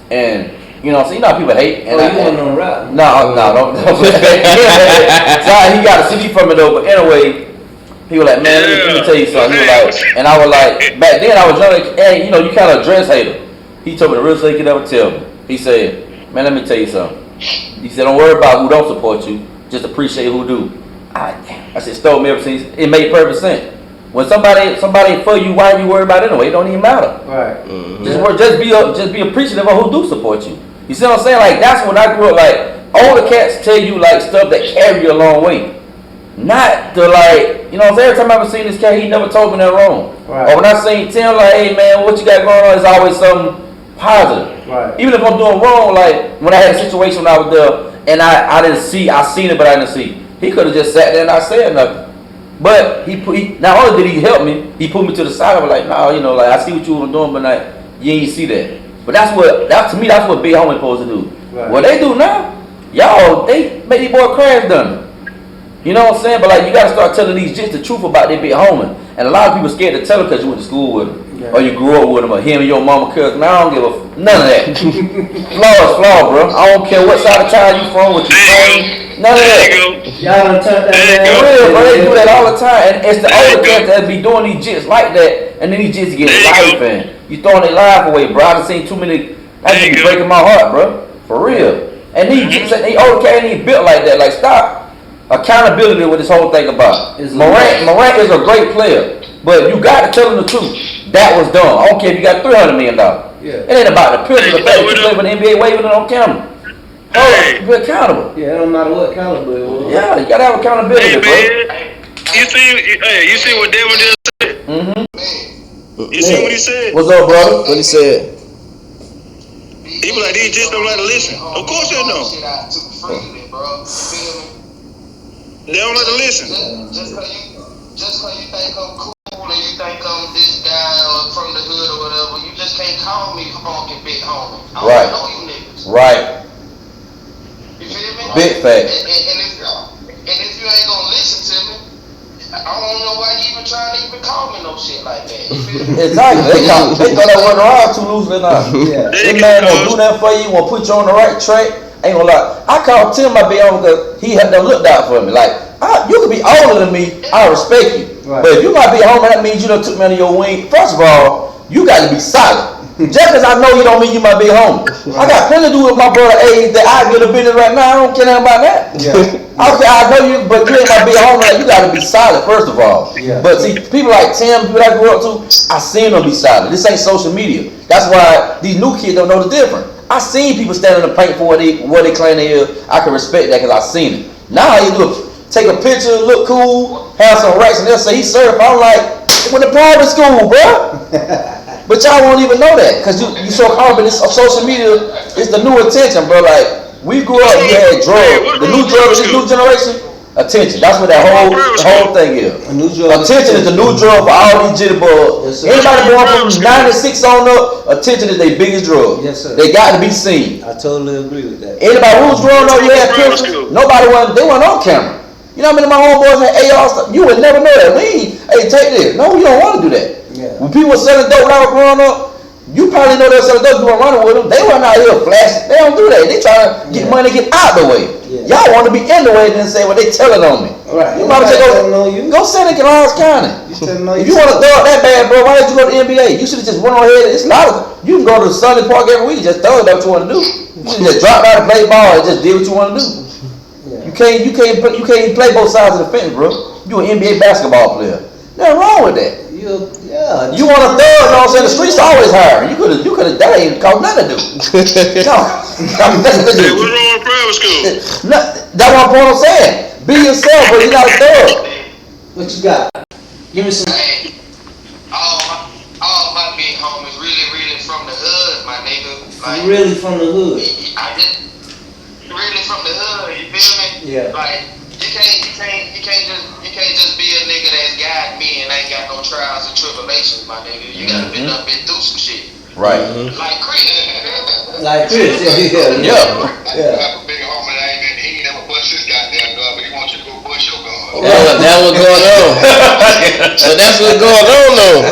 and. You know, so you know how people hate. And you want to rap? No, don't. So he got a CD from it though. But anyway, he was like, man, let me tell you something. He was like, and I was like, back then I was young, and you know, you kind of dress hater. He told me the real thing he could ever tell me. He said, man, let me tell you something. He said, don't worry about who don't support you, just appreciate who do. I said, stole me ever since. It made perfect sense. When somebody for you, why are you worried about it anyway? It don't even matter. Right. Mm-hmm. Just be appreciative of who do support you. You see what I'm saying? Like that's when I grew up. Like all the cats tell you like stuff that carry you a long way, not to like you know. Every time I ever seen this cat, he never told me that wrong. Right. Or when I seen Tim, like, hey man, what you got going on? It's always something positive. Right. Even if I'm doing wrong, like when I had a situation when I was there and I didn't see, I seen it but I didn't see. He could have just sat there and not said nothing. But he not only did he help me, he put me to the side. I was like, no, you know, like I see what you were doing, but like you ain't see that. But that's to me that's what big homie supposed to do. Right. What they do now, y'all they make these boys crash done. You know what I'm saying? But like you gotta start telling these jits the truth about their big homie. And a lot of people scared to tell them because you went to school with them. Yeah. Or you grew up with them, or him and your mama cousin. Man, I don't give none of that. Flaw is flaw, bro. I don't care what side of town you from, what you from. None of that. Y'all done turned that for real, bro. They do that all the time. And it's the older cats that be doing these jits like that. And then these jits get life in. You throwing their life away, bro. I done seen too many. That just be breaking my heart, bro. For real. And these jits, they older cats ain't built like that. Like, stop. Accountability with this whole thing about. Morant is a great player. But you got to tell them the truth. That was dumb. I don't care if you got $300 million. Yeah. It ain't about the picture. The fact that you play with the NBA waving it on camera. Be accountable. Yeah, it don't matter what caliber it was. Yeah, you got to have accountability, bro. You see what Devin just said? Mm-hmm. You see what he said? What's up, brother? What he said? He was like, these just don't like to listen. Of course they don't. They don't like to listen. Just cause you think I'm cool and you think I'm this guy or from the hood or whatever, you just can't call me funky big homie. I don't know you niggas. Right. You feel me? Big fact. And if you ain't gonna listen to me, I don't know why you even trying to even call me no shit like that. You feel me? Exactly. They thought that went around too loosely now. Yeah. This man won't do that for you, won't put you on the right track. Ain't gonna lie. I called Tim my big homie because he had them looked out for me. Like, you could be older than me, I respect you. Right. But if you might be a homie, that means you done took me under your wing. First of all, you got to be solid. Just because I know you don't mean you might be a homie. Right. I got plenty to do with my brother age that I get a business right now. I don't care nothing about that. Yeah. I know you, but you ain't might be a homie. Like, you got to be solid, first of all. Yeah. But see, people like Tim, people I grew up to, I seen them be solid. This ain't social media. That's why these new kids don't know the difference. I seen people standing in the paint for what they claim they is. I can respect that because I seen it. Now you look. Take a picture, look cool, have some racks, and they'll say he's certified. I'm like, went to private school, bro. But y'all won't even know that because you so caught up in this social media. It's the new attention, bro. Like we grew up, you had drugs. The new drugs, this new generation, attention. That's what the whole thing is. Attention is the new drug for all these jitterbugs. Anybody born from 96 on up, attention is their biggest drug. Yes, sir. They got to be seen. I totally agree with that. Anybody who's growing up, you had pictures. Nobody they weren't on camera. You know how many of my homeboys had AR stuff? You would never know that. Hey, take this. No, you don't want to do that. Yeah. When people were selling dope when I was growing up, you probably know they were selling dope. You were running with them. They weren't out here flashing. They don't do that. They try to get money, get out the way. Yeah. Y'all want to be in the way, then say what they telling on me. Right. You might say go send it in Orange County. If you want to throw it that bad, bro, why did you go to the NBA? You should have just went on ahead. It's a lot of you can go to the Sunday Park every week. Just throw it. That's what you want to do. You should just drop out and play ball and just do what you want to do. Yeah. You can't play both sides of the fence, bro. You an NBA basketball player. Nothing wrong with that. You want to throw it? You know what I'm saying? The streets always hire. You could have that ain't called nothing to do. No, what's wrong with private school? That's what I'm saying. Be yourself, but you got to throw it. What you got? Give me some. Hey, all my big homies really from the hood, my nigga. Like, really from the hood. I just really from the hood. You feel me? Yeah. Like you can't just be a nigga that's got me and ain't got no trials and tribulations, my nigga. You gotta been through some shit. Right. Like Chris. Like Chris. Yeah. I have a big homie that he ain't never bust his goddamn gun, but he wants you to go bust your gun. That's what's going on. So that's what's going on though.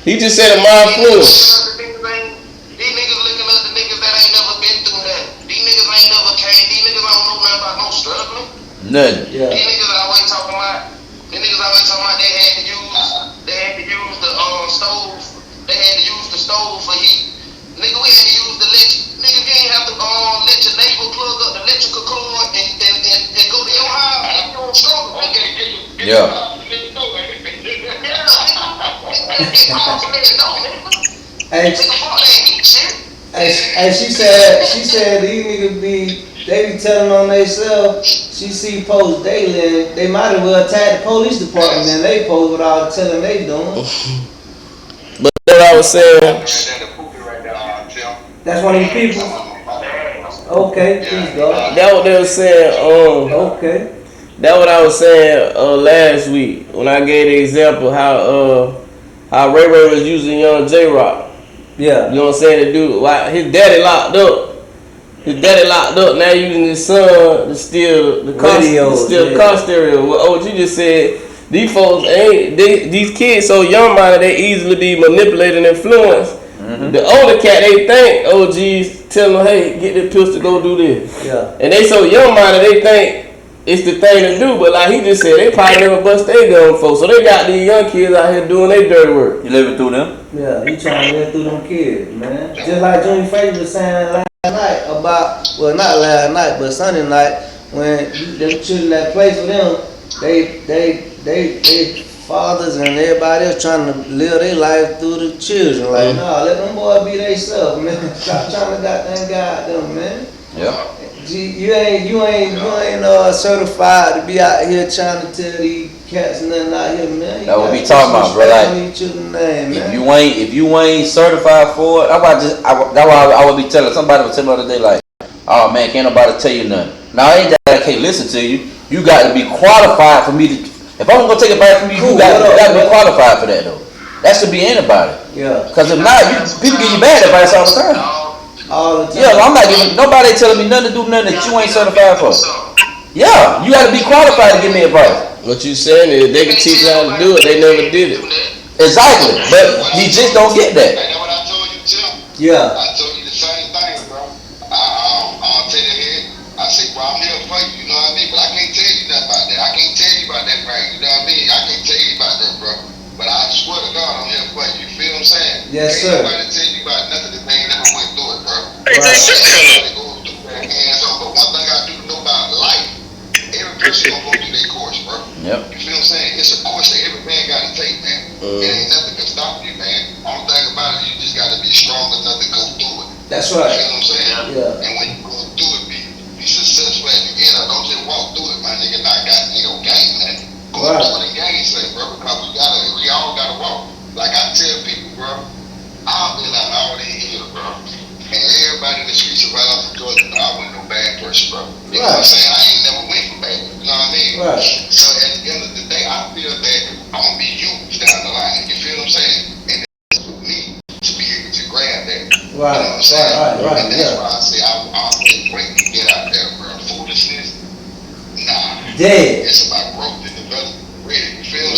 He just said a mind full. These niggas looking up the niggas that ain't never been through that. These niggas ain't never came. These niggas don't know nothing about no struggling. Nothing. Yeah. These niggas always talking about they had to use the stove. They had to use the stove for heat. Nigga, we had to use the electric. Nigga, you ain't have to let your neighbor plug up the electrical cord and go to your house and you don't struggle. Yeah. And she said these niggas they be telling on themselves. She see posts daily and they might as well tag the police department and they post without telling they doing. But what I was saying. That's one of the people. Okay, please go. That what they were saying. Okay. That what I was saying last week when I gave the example how Ray Ray was using Young J Rock. Yeah. You know what I'm saying? The dude, why his daddy locked up. Now using his son to steal the car stereo. What OG just said. These folks these kids so young minded they easily be manipulated and influenced. Mm-hmm. The older cat they think OG's telling them, hey, get this pistol, go do this. Yeah. And they so young minded they think it's the thing to do, but like he just said, they probably never bust their gun before. So they got these young kids out here doing their dirty work. You living through them? Yeah, he trying to live through them kids, man. Just like Junior Frazier was saying last night about, well, not last night, but Sunday night, when them children that play for them, they fathers and everybody else trying to live their life through the children. Like, nah, let them boys be themselves, man. Stop trying to guide them, man. Yeah. You ain't certified to be out here trying to tell these cats nothing out here, man. That what we talking about, bro. Like, if you ain't certified for it, that's why I would be telling somebody was telling me the other day, like, oh man, can't nobody tell you nothing. Now ain't that I can't listen to you. You got to be qualified for me to. If I'm gonna take it back from you, you got to be qualified for that though. That should be anybody. Yeah. Because if not, people give you bad advice all the time. All the time. Yeah, I'm not giving nobody telling me nothing to do nothing that you ain't certified for. Yeah, you got to be qualified to give me advice. What you saying is they can teach you how to do it, they never did it. Exactly, but you just don't get that. Ain't that what I told you, Tim? Yeah. I told you the same thing, bro. I'll tell you here. I say, bro, I'm here for you, you know what I mean? But I can't tell you nothing about that. I can't tell you about that, right? You know what I mean? I can't tell you about that, bro. But I swear to God, I'm here for you. You feel what I'm saying? Yes, sir. Ain't nobody tell you about nothing that they ain't never went through it, bro. Hey, sit down. But one thing I do know about life, every person gonna go through their course, bro. Yep. You feel what I'm saying? It's a course that every man gotta take, man. It ain't nothing can stop you, man. Only thing about it, you just gotta be strong enough to go through it. That's You right. feel what I'm saying? Yeah. And when you go through it, be successful at the end. Don't just walk through it, my nigga. Not got nigga game, man. Go Right. through it and game say, bro, because we all gotta walk. Like I tell people, bro, I've been out all these years, bro. And everybody in the streets of right off the Georgia, I wasn't no bad person, bro. You know what I'm saying? I ain't never went for bad. You know what I mean? Right. So at the end of the day, I feel that I'm gonna be used down the line. You feel what I'm saying? And it's for me to be able to grab that. Right. You know what I'm saying? Right. And that's Yeah. why I say I'm great to get out there, bro. Foolishness, Dead. It's about growth and development. Really, you feel me?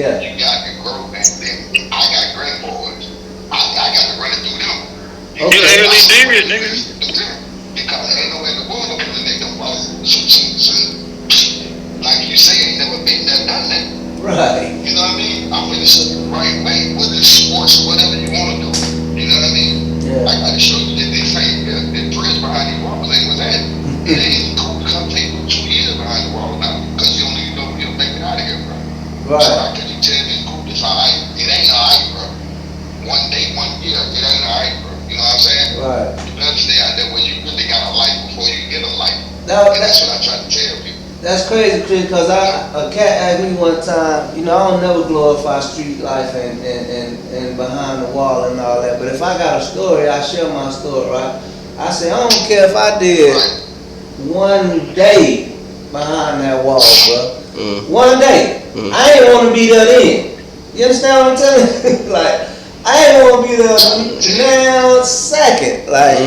Yeah. You got to grow, man. Then I got grandboys. I got to run it through them. Yeah, hell he did, nigga. Because ain't no way in the world I'm gonna make them boys. Like you say, ain't never been there, done that. Right. You know what I mean? I'm gonna show you the right way, whether it's sports or whatever you want to do. You know what I mean? Yeah. I gotta show you that this ain't the bridge behind these walls ain't what's that. It ain't cool to come take 2 years behind the wall now, because you don't even know if you'll make it out of here, bro. Right. So how can you tell me it's cool? It's alright. It ain't alright, bro. 1 day, 1 year, it ain't alright, bro. You know what I'm saying? Right. You better stay out there where you really got a life before you get a life. Now, And that's what I try to tell people. That's crazy, Chris, because a cat asked me one time, you know, I don't never glorify street life and behind the wall and all that, but if I got a story, I share my story, right? I say, I don't care if I did 1 day behind that wall, bro. 1 day. I ain't want to be there then. You understand what I'm telling you? Like, I ain't want to be there now second. Like,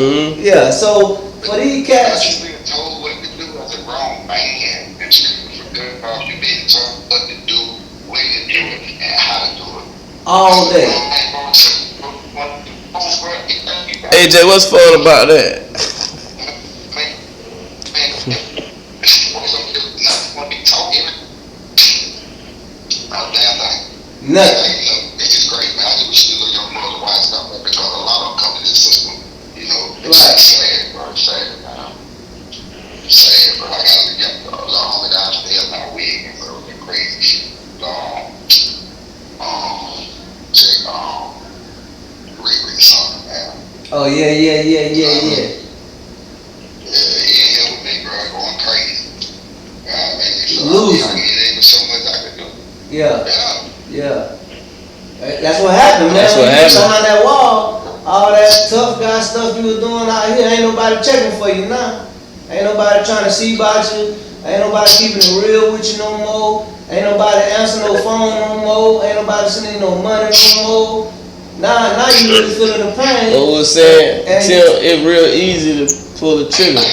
yeah, so for these cats. You've been told what to do as a grown man, and for good cause you've been told what to do, when to do it, and how to do it. All day. AJ, what's fun about that? Nothing. It's just great, man. I just wish you young mother wise stuff, man, because a lot of them come to this system, you know, it's sad, bro. Sad, man. Sad, bro. I gotta get long downstairs my wig and bro, and crazy shit. Check Riri song, man. Oh yeah. Yeah, he in here with me, bro, going crazy. Man, so losing. There ain't so much I could do. Yeah. Yeah. That's what happened, man. That's what when you happened. behind that wall, all that tough guy stuff you was doing out here, ain't nobody checking for you now. Ain't nobody trying to see about you. Ain't nobody keeping it real with you no more. Ain't nobody answering no phone no more. Ain't nobody sending no money no more. Now you really feeling the pain. What was saying? Till it's real easy to pull the trigger.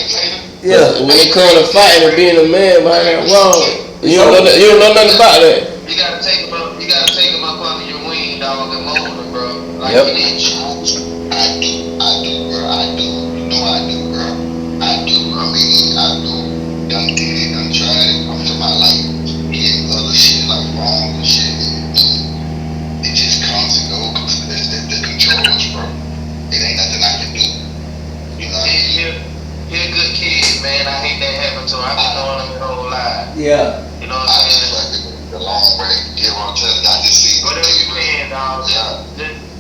Yeah. When it comes to fighting and being a man behind that wall, you don't know nothing about that. You gotta take them up under your wing, dog, and mold them, bro. Like Yep. you didn't choose. I do, bro. I do. You know I do, bro. I do. I mean, I do. Done did it, done tried it. I'm talking about like getting other shit, like wrong and shit. And it just comes and goes because the controls, bro. It ain't nothing I can do. You know what I mean? He a good kid, man. I hate that happened to him. I've been knowing him his whole life. Yeah. You know what I I'm just saying? like it the long way. Get what I'm telling you. I just see Whatever you can, dog.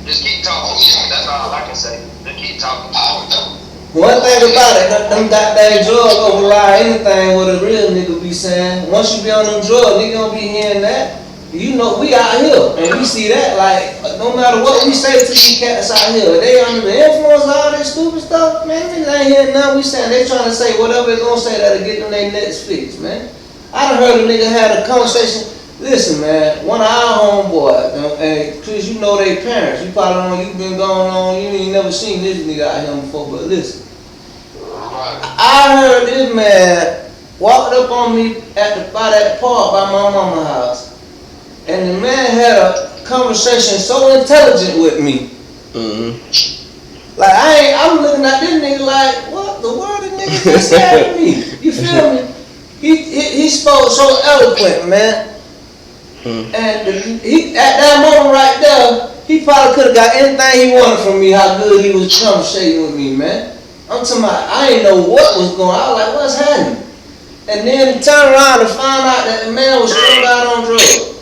Just keep talking. That's all I can say. Just keep talking. I would know. One thing about it, them goddamn drugs override anything what a real nigga be saying. Once you be on them drugs, nigga gonna be hearing that. You know, we out here, and we see that, like, no matter what we say to these cats out here, they under the influence of all this stupid stuff, man, niggas ain't hearing nothing we saying. They trying to say whatever they gonna say that'll get them their next fix, man. I done heard a nigga had a conversation. Listen, man, one of our homeboys, and Chris, you know they parents. You probably know you been going on, you ain't never seen this nigga out here before, but listen. I heard this man walked up on me by that park by my mama's house. And the man had a conversation so intelligent with me. Like I'm looking at this nigga like, what the world this nigga just said to me? You feel me? He spoke so eloquent, man. And he at that moment right there, he probably could have got anything he wanted from me. How good he was conversating with me, man. I'm talking about, I didn't know what was going on. I was like, what's happening? And then turn around and find out that the man was strung out on drugs.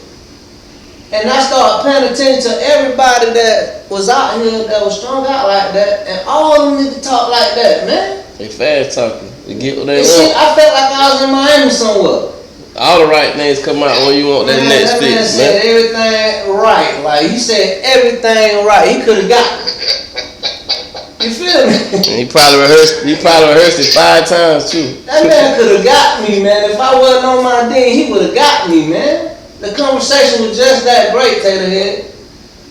And I started paying attention to everybody that was out here that was strung out like that, and all of them niggas talk like that, man. They fast talking. They get what they And want. shit, I felt like I was in Miami somewhere. All the right things come out when you want that next man fix, said man. everything right. Like, he said everything right. He could have got it. You feel me? And he probably rehearsed it 5 times too. That man could have got me, man. If I wasn't on my ding, he would have got me, man. The conversation was just that great, Taterhead.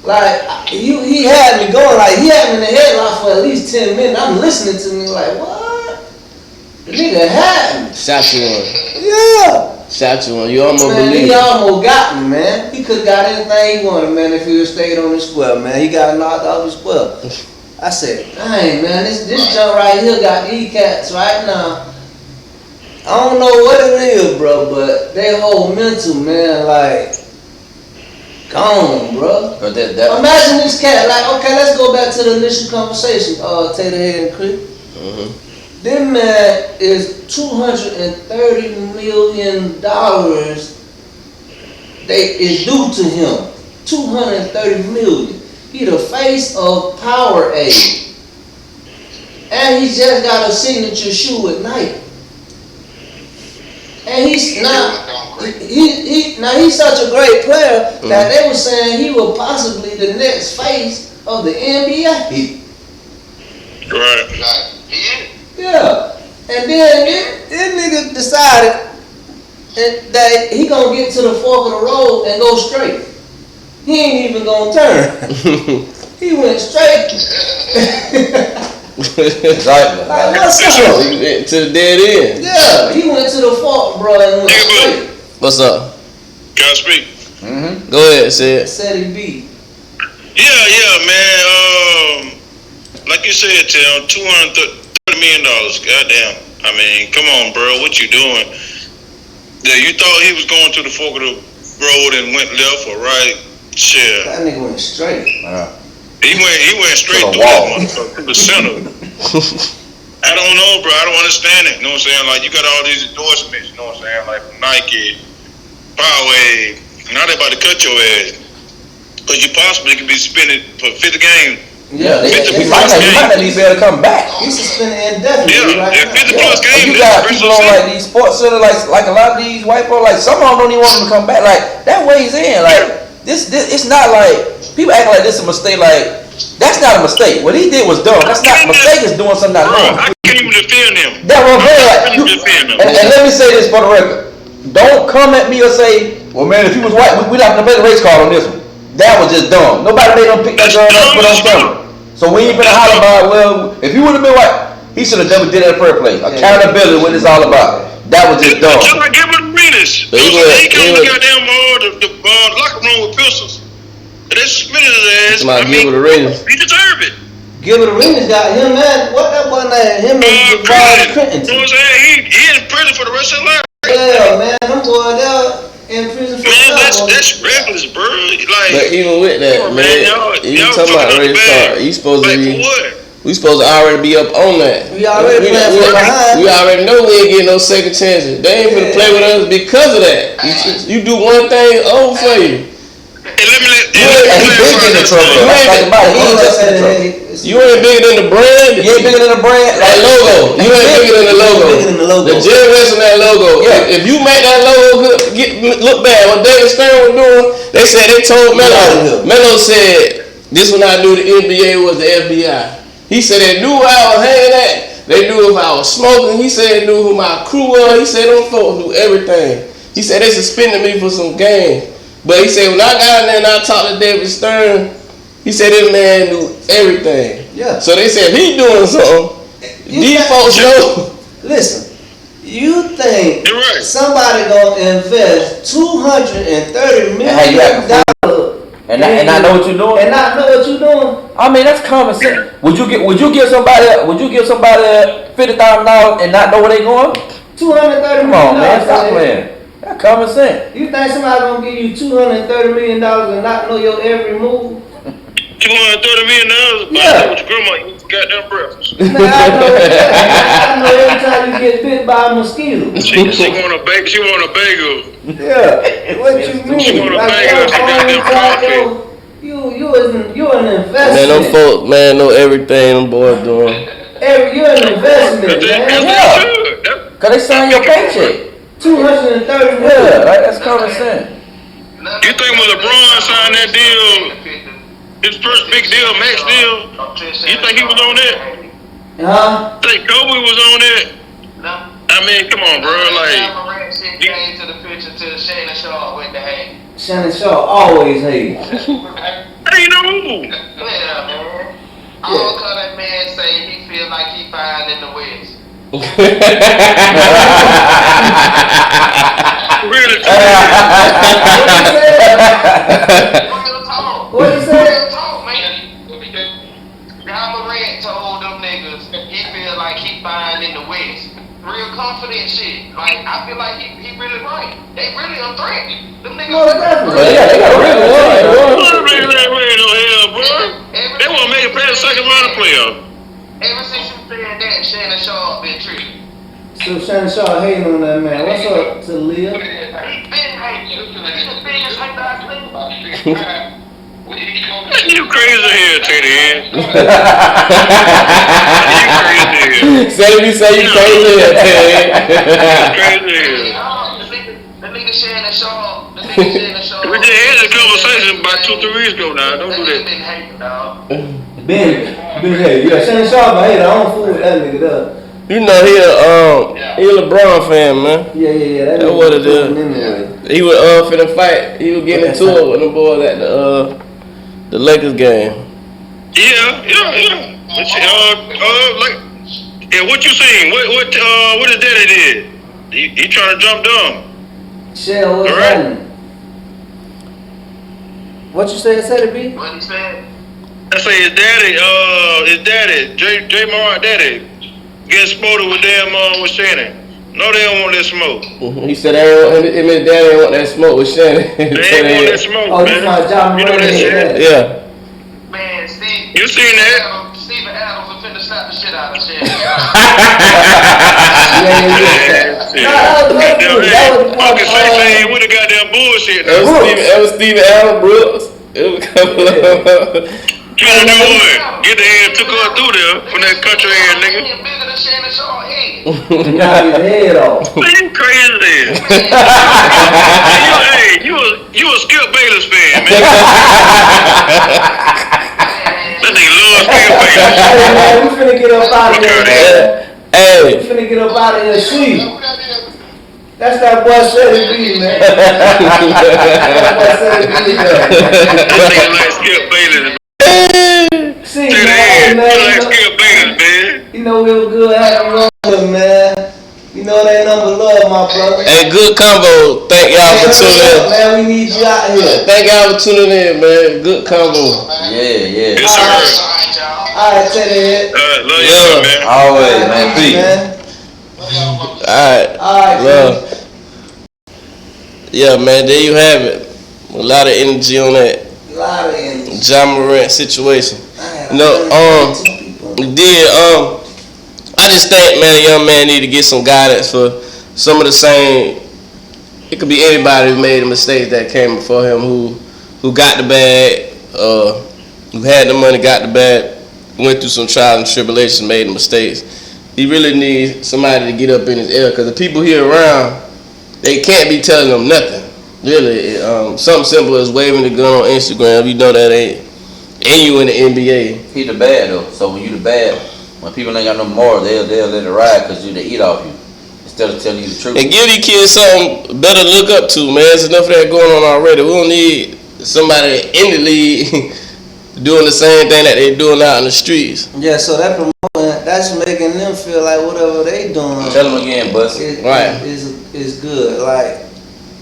Like, he had me going, like, he had me in the headlock for at least 10 minutes. I'm listening to me like, what? The nigga had me. Shot you one. Yeah. Shot you on. You almost Man, believe he it. almost got me, man. He could have got anything he wanted, man, if he would stayed on the square, man. He got knocked off the square. I said, dang, man, this junk right here got these cats right now. I don't know what it is, bro, but they whole mental, man, like, gone, bro. But that Imagine this cat, like, okay, let's go back to the initial conversation, Tater Head and Chris. This man is $230 million is due to him. $230 million. He the face of Powerade. And he just got a signature shoe at Nike. And he's not he's such a great player that they were saying he was possibly the next face of the NBA. Right. Yeah. And then this nigga decided that he gonna get to the fork of the road and go straight. He ain't even gonna turn. He went straight. Exactly. Like, what's up? He went to the dead end. Yeah, he went to the fork, bro, and went straight. What's up? Can I speak? Go ahead, say it. Said he beat. Yeah, man. Like you said, Tim, $230 million. Goddamn. I mean, come on, bro. What you doing? Yeah, you thought he was going to the fork of the road and went left or right? Shit. That nigga went straight. He went straight To the through wall. that motherfucker, to the center. I don't know, bro. I don't understand it. You know what I'm saying? Like, you got all these endorsements, you know what I'm saying? Like, from Nike, Powerade. Now they about to cut your ass. Because you possibly could be spending for 50 games. Yeah, He might not be able to come back. He's suspended indefinitely right Yeah, 50 now. plus games. You got people on like these sports center, like a lot of these white folks, like some of them don't even want him to come back. Like that weighs in. Like this it's not like people act like this is a mistake. Like that's not a mistake. What he did was dumb. That's not a mistake. Is doing something not wrong. I can't even defend him. That's what I'm saying. Like, and let me say this for the record. Don't come at me or say, well, man, if he was white, we'd have to play the race card on this one. That was just dumb. Nobody made him pick that girl up and put on camera. So we ain't finna holler about, well, if he would have been white, he should have never did that in the first place. Accountability, what it's all about. That was just dumb. Just like Gilbert Arenas. He come to the goddamn the locker room with pistols. And they suspended his ass. Somebody Gilbert Arenas. He deserved it. Gilbert Arenas got him, man. What that boy name? Him and Clinton. Clinton. You know what I'm saying? He in prison for the rest of his life. Yeah, man. Them boy there in prison for Man, that's reckless, bro. Like, But even with that, man, you talking about race car? You supposed to be. We supposed to already be up on that. We already playing from behind. We already know we ain't getting no second chances. They ain't gonna play with us because of that. You do one thing over for you. You ain't bigger than the brand. You ain't bigger than the brand. That logo. You ain't bigger than the logo. The generous on that logo. Yeah. If you make that logo look bad, what David Stern was doing, they said they told Melo. Melo said this when I knew the NBA was the FBI. He said they knew where I was hanging at. They knew if I was smoking. He said they knew who my crew was. He said them folks knew everything. He said they suspended me for some games. But he said when I got in there and I talked to David Stern, he said this man knew everything. Yeah. So they said if he doing something, these folks know. Listen, you think right. somebody gonna invest $230 million and I know what you're doing. And not know what you're doing? I mean that's common sense. Would you give somebody $50,000 and not know where they going? $230 million. Come on, man, stop playing. That's common sense. You think somebody gonna give you $230 million and not know your every move? $230 million? Yeah. With your grandma, you goddamn breakfast. Man, I know every time you get bit by a mosquito. She want a bagel. She want a bagel. Yeah. What you mean? She want a bagel. She goddamn coffee. You're an investment. Man, them folks, man, know everything them boys doing. You're an investment, man. Yeah. Cause they sign your paycheck. $230 million. Yeah, right? That's common sense. You think when LeBron signed that deal, his first big deal, max deal, you think he was on that? Huh? Think Kobe was on that? No. I mean, come on, bro. Like, Morant came to the picture till Shannon Sharp went to hate. Shannon Sharp always hate. how you know? Yeah, man. All cause that man say he feel like he fine in the West. really What you said? Morant told them niggas he feel like he fine in the West. Real confident shit. Like, I feel like he really right. They really a threat. Them niggas. No, definitely. But yeah, they got a real one. They want to make it past the second round of playoff. Ever since you said that, Shannon Sharp been tripping. So Shannon Sharp hating on that man. What's up to Leah? He been hating. He's the biggest hater I think. You crazy here, Teddy. You crazy here. Say you say you crazy here, Teddy. Crazy here. The nigga Shannon Sharp. We just had this conversation about 2-3 weeks ago now. Don't do that. Been hating, dog. Ben hating. Yeah, Shannon Sharp a hater. I don't fool with that nigga though. You know he a LeBron fan, man. Yeah. That's what it is. He was finna fight. He was getting into it with them boys at the Lakers game. Yeah. Like, yeah. What you seen? What his daddy did? He trying to jump down. Shell, what's happening? What you said it be? What he said? I say his daddy, J Morant daddy, getting smoted with with Shannon. No, they don't want that smoke. He said him and his daddy ain't want that smoke with Shannon. They ain't want that smoke, Oh, man. this my job. You know that shit? Yeah. Man, Steve. You seen that? Steven Adams was finna slap the shit out of Shannon. Uncle Say with the goddamn bullshit. That was Steven Allen Brooks. It was a couple of Get the head took her through there from that country ass nigga. Bigger than Shannon Sharp head. Knock his head off. Man, you crazy. You a Skip Bayless fan, man. That nigga love Skip Bayless. Hey, man, we finna get up out of here, man. Hey. We finna get up out of here, sweet. That's that boy Shelly B, man. That boy Shelly B, man. That nigga like Skip Bayless. See, man, man. Skip Bayless, man. You know we were good having you on, man. You know that number love, my brother. Hey, good combo. Thank y'all for tuning in. Man, we need you out here. Thank y'all for tuning in, man. Good combo. Yeah. Yes, sir. Alright, tell it. Love y'all, man. Always, man. Peace. Alright. Love. Yeah, man. There you have it. A lot of energy on that Ja Morant situation. I just think, man, a young man need to get some guidance for some of the same. It could be anybody who made the mistakes that came before him, who got the bag, who had the money, got the bag, went through some trials and tribulations, made the mistakes. He really needs somebody to get up in his ear, because the people here around, they can't be telling him nothing. Really, something simple as waving the gun on Instagram. You know that ain't you in the NBA. He the bad though, so when you the bad, when people ain't got no more, they'll let it ride because they eat off you instead of telling you the truth. And give these kids something better to look up to, man. There's enough of that going on already. We don't need somebody in the league doing the same thing that they're doing out in the streets. Yeah, so that promoting, that's making them feel like whatever they doing. Tell them again, Bus. Is good. Like,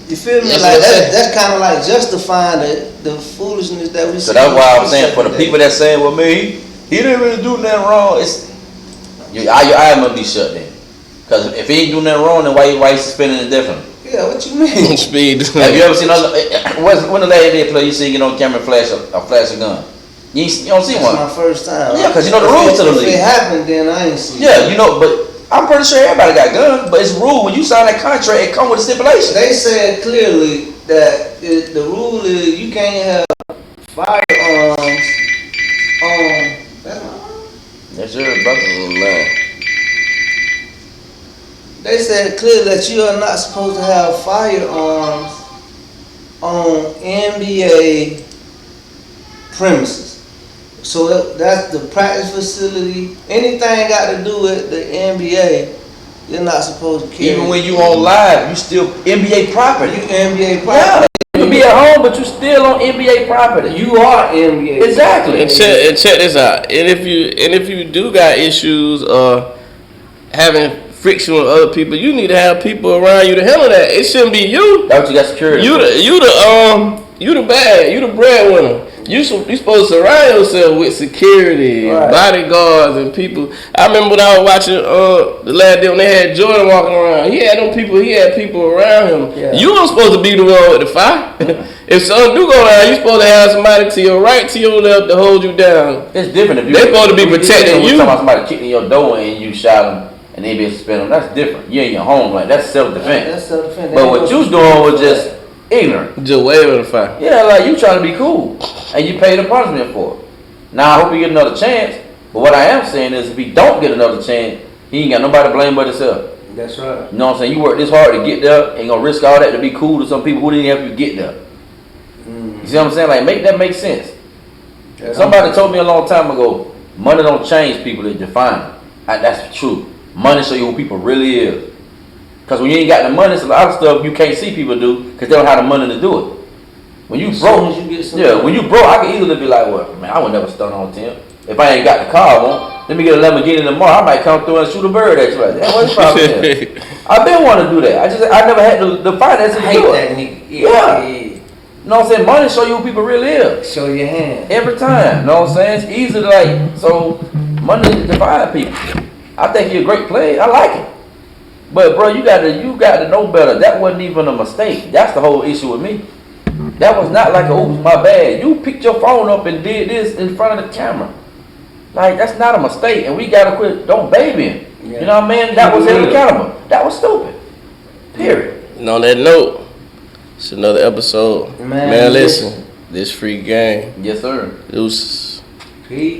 you feel me? That's like what that's kind of like justifying the foolishness that we see. So that's why I'm saying, for the people that saying, well, man, he didn't really do nothing wrong. It's your eye must be shut then. Because if he ain't doing nothing wrong, then why you suspending it differently? Yeah, what you mean? Speed. Have you ever seen when the lady did play, you see get on camera and flash a gun? You don't see one. That's my first time. Yeah, because you know the rules to the league. If it happened, then I ain't see it. Yeah, you know, but I'm pretty sure everybody got guns, but it's rule when you sign that contract, it come with a stipulation. They said clearly that the rule is you can't have firearms on. That's yours, brother. Man. They said clearly that you are not supposed to have firearms on NBA premises. So that's the practice facility. Anything got to do with the NBA, you're not supposed to carry. Even when you on live, you still NBA property. You NBA property. Yeah. You can be at home, but you still on NBA property. You are NBA. Exactly. And check this out. And if you do got issues having friction with other people. You need to have people around you to handle that. It shouldn't be you. That's what you got security. You the bad. You the breadwinner. You supposed to surround yourself with security, and bodyguards, and people. I remember when I was watching the last day when they had Jordan walking around. He had people around him. Yeah. You weren't supposed to be the one with the fire. If something do go down, you supposed to have somebody to your right, to your left to hold you down. It's different if you. They supposed to be protecting you. Talking about somebody kicking your door and you shot them and they be suspended them. That's different. You in your home, like that's self-defense. That's self-defense. But what you doing was just ignorant. Just waving the fire. Yeah, like you trying to be cool, and you pay the punishment for it. Now I hope you get another chance. But what I am saying is, if he don't get another chance, he ain't got nobody to blame but himself. That's right. You know what I'm saying? You work this hard to get there, ain't gonna risk all that to be cool to some people who didn't help you get there. You see what I'm saying? Like make that make sense. Yeah, somebody told me a long time ago, money don't change people, it define them. That's true. Money show you who people really is. Because when you ain't got the money, it's a lot of stuff you can't see people do because they don't have the money to do it. When you broke, when you broke, I can easily be like, well, man, I would never stun on Tim. If I ain't got the car, I won't. Let me get a Lamborghini tomorrow. I might come through and shoot a bird at you. Like, damn, what's the problem is? I been want to do that. I never had the finances to do it. Nigga. Yeah. You know what I'm saying? Money show you who people really is. Show your hand. Every time. You know what I'm saying? It's easy to like, so money define people. I think you're a great player. I like it. But bro, you got to know better. That wasn't even a mistake. That's the whole issue with me. That was not like, oops, my bad. You picked your phone up and did this in front of the camera. Like that's not a mistake, and we gotta quit. Don't baby him. Yeah. You know what I mean? That was accountable. That was stupid. Period. And on that note, it's another episode. Man, listen, this free game. Yes, sir. Deuces. Peace.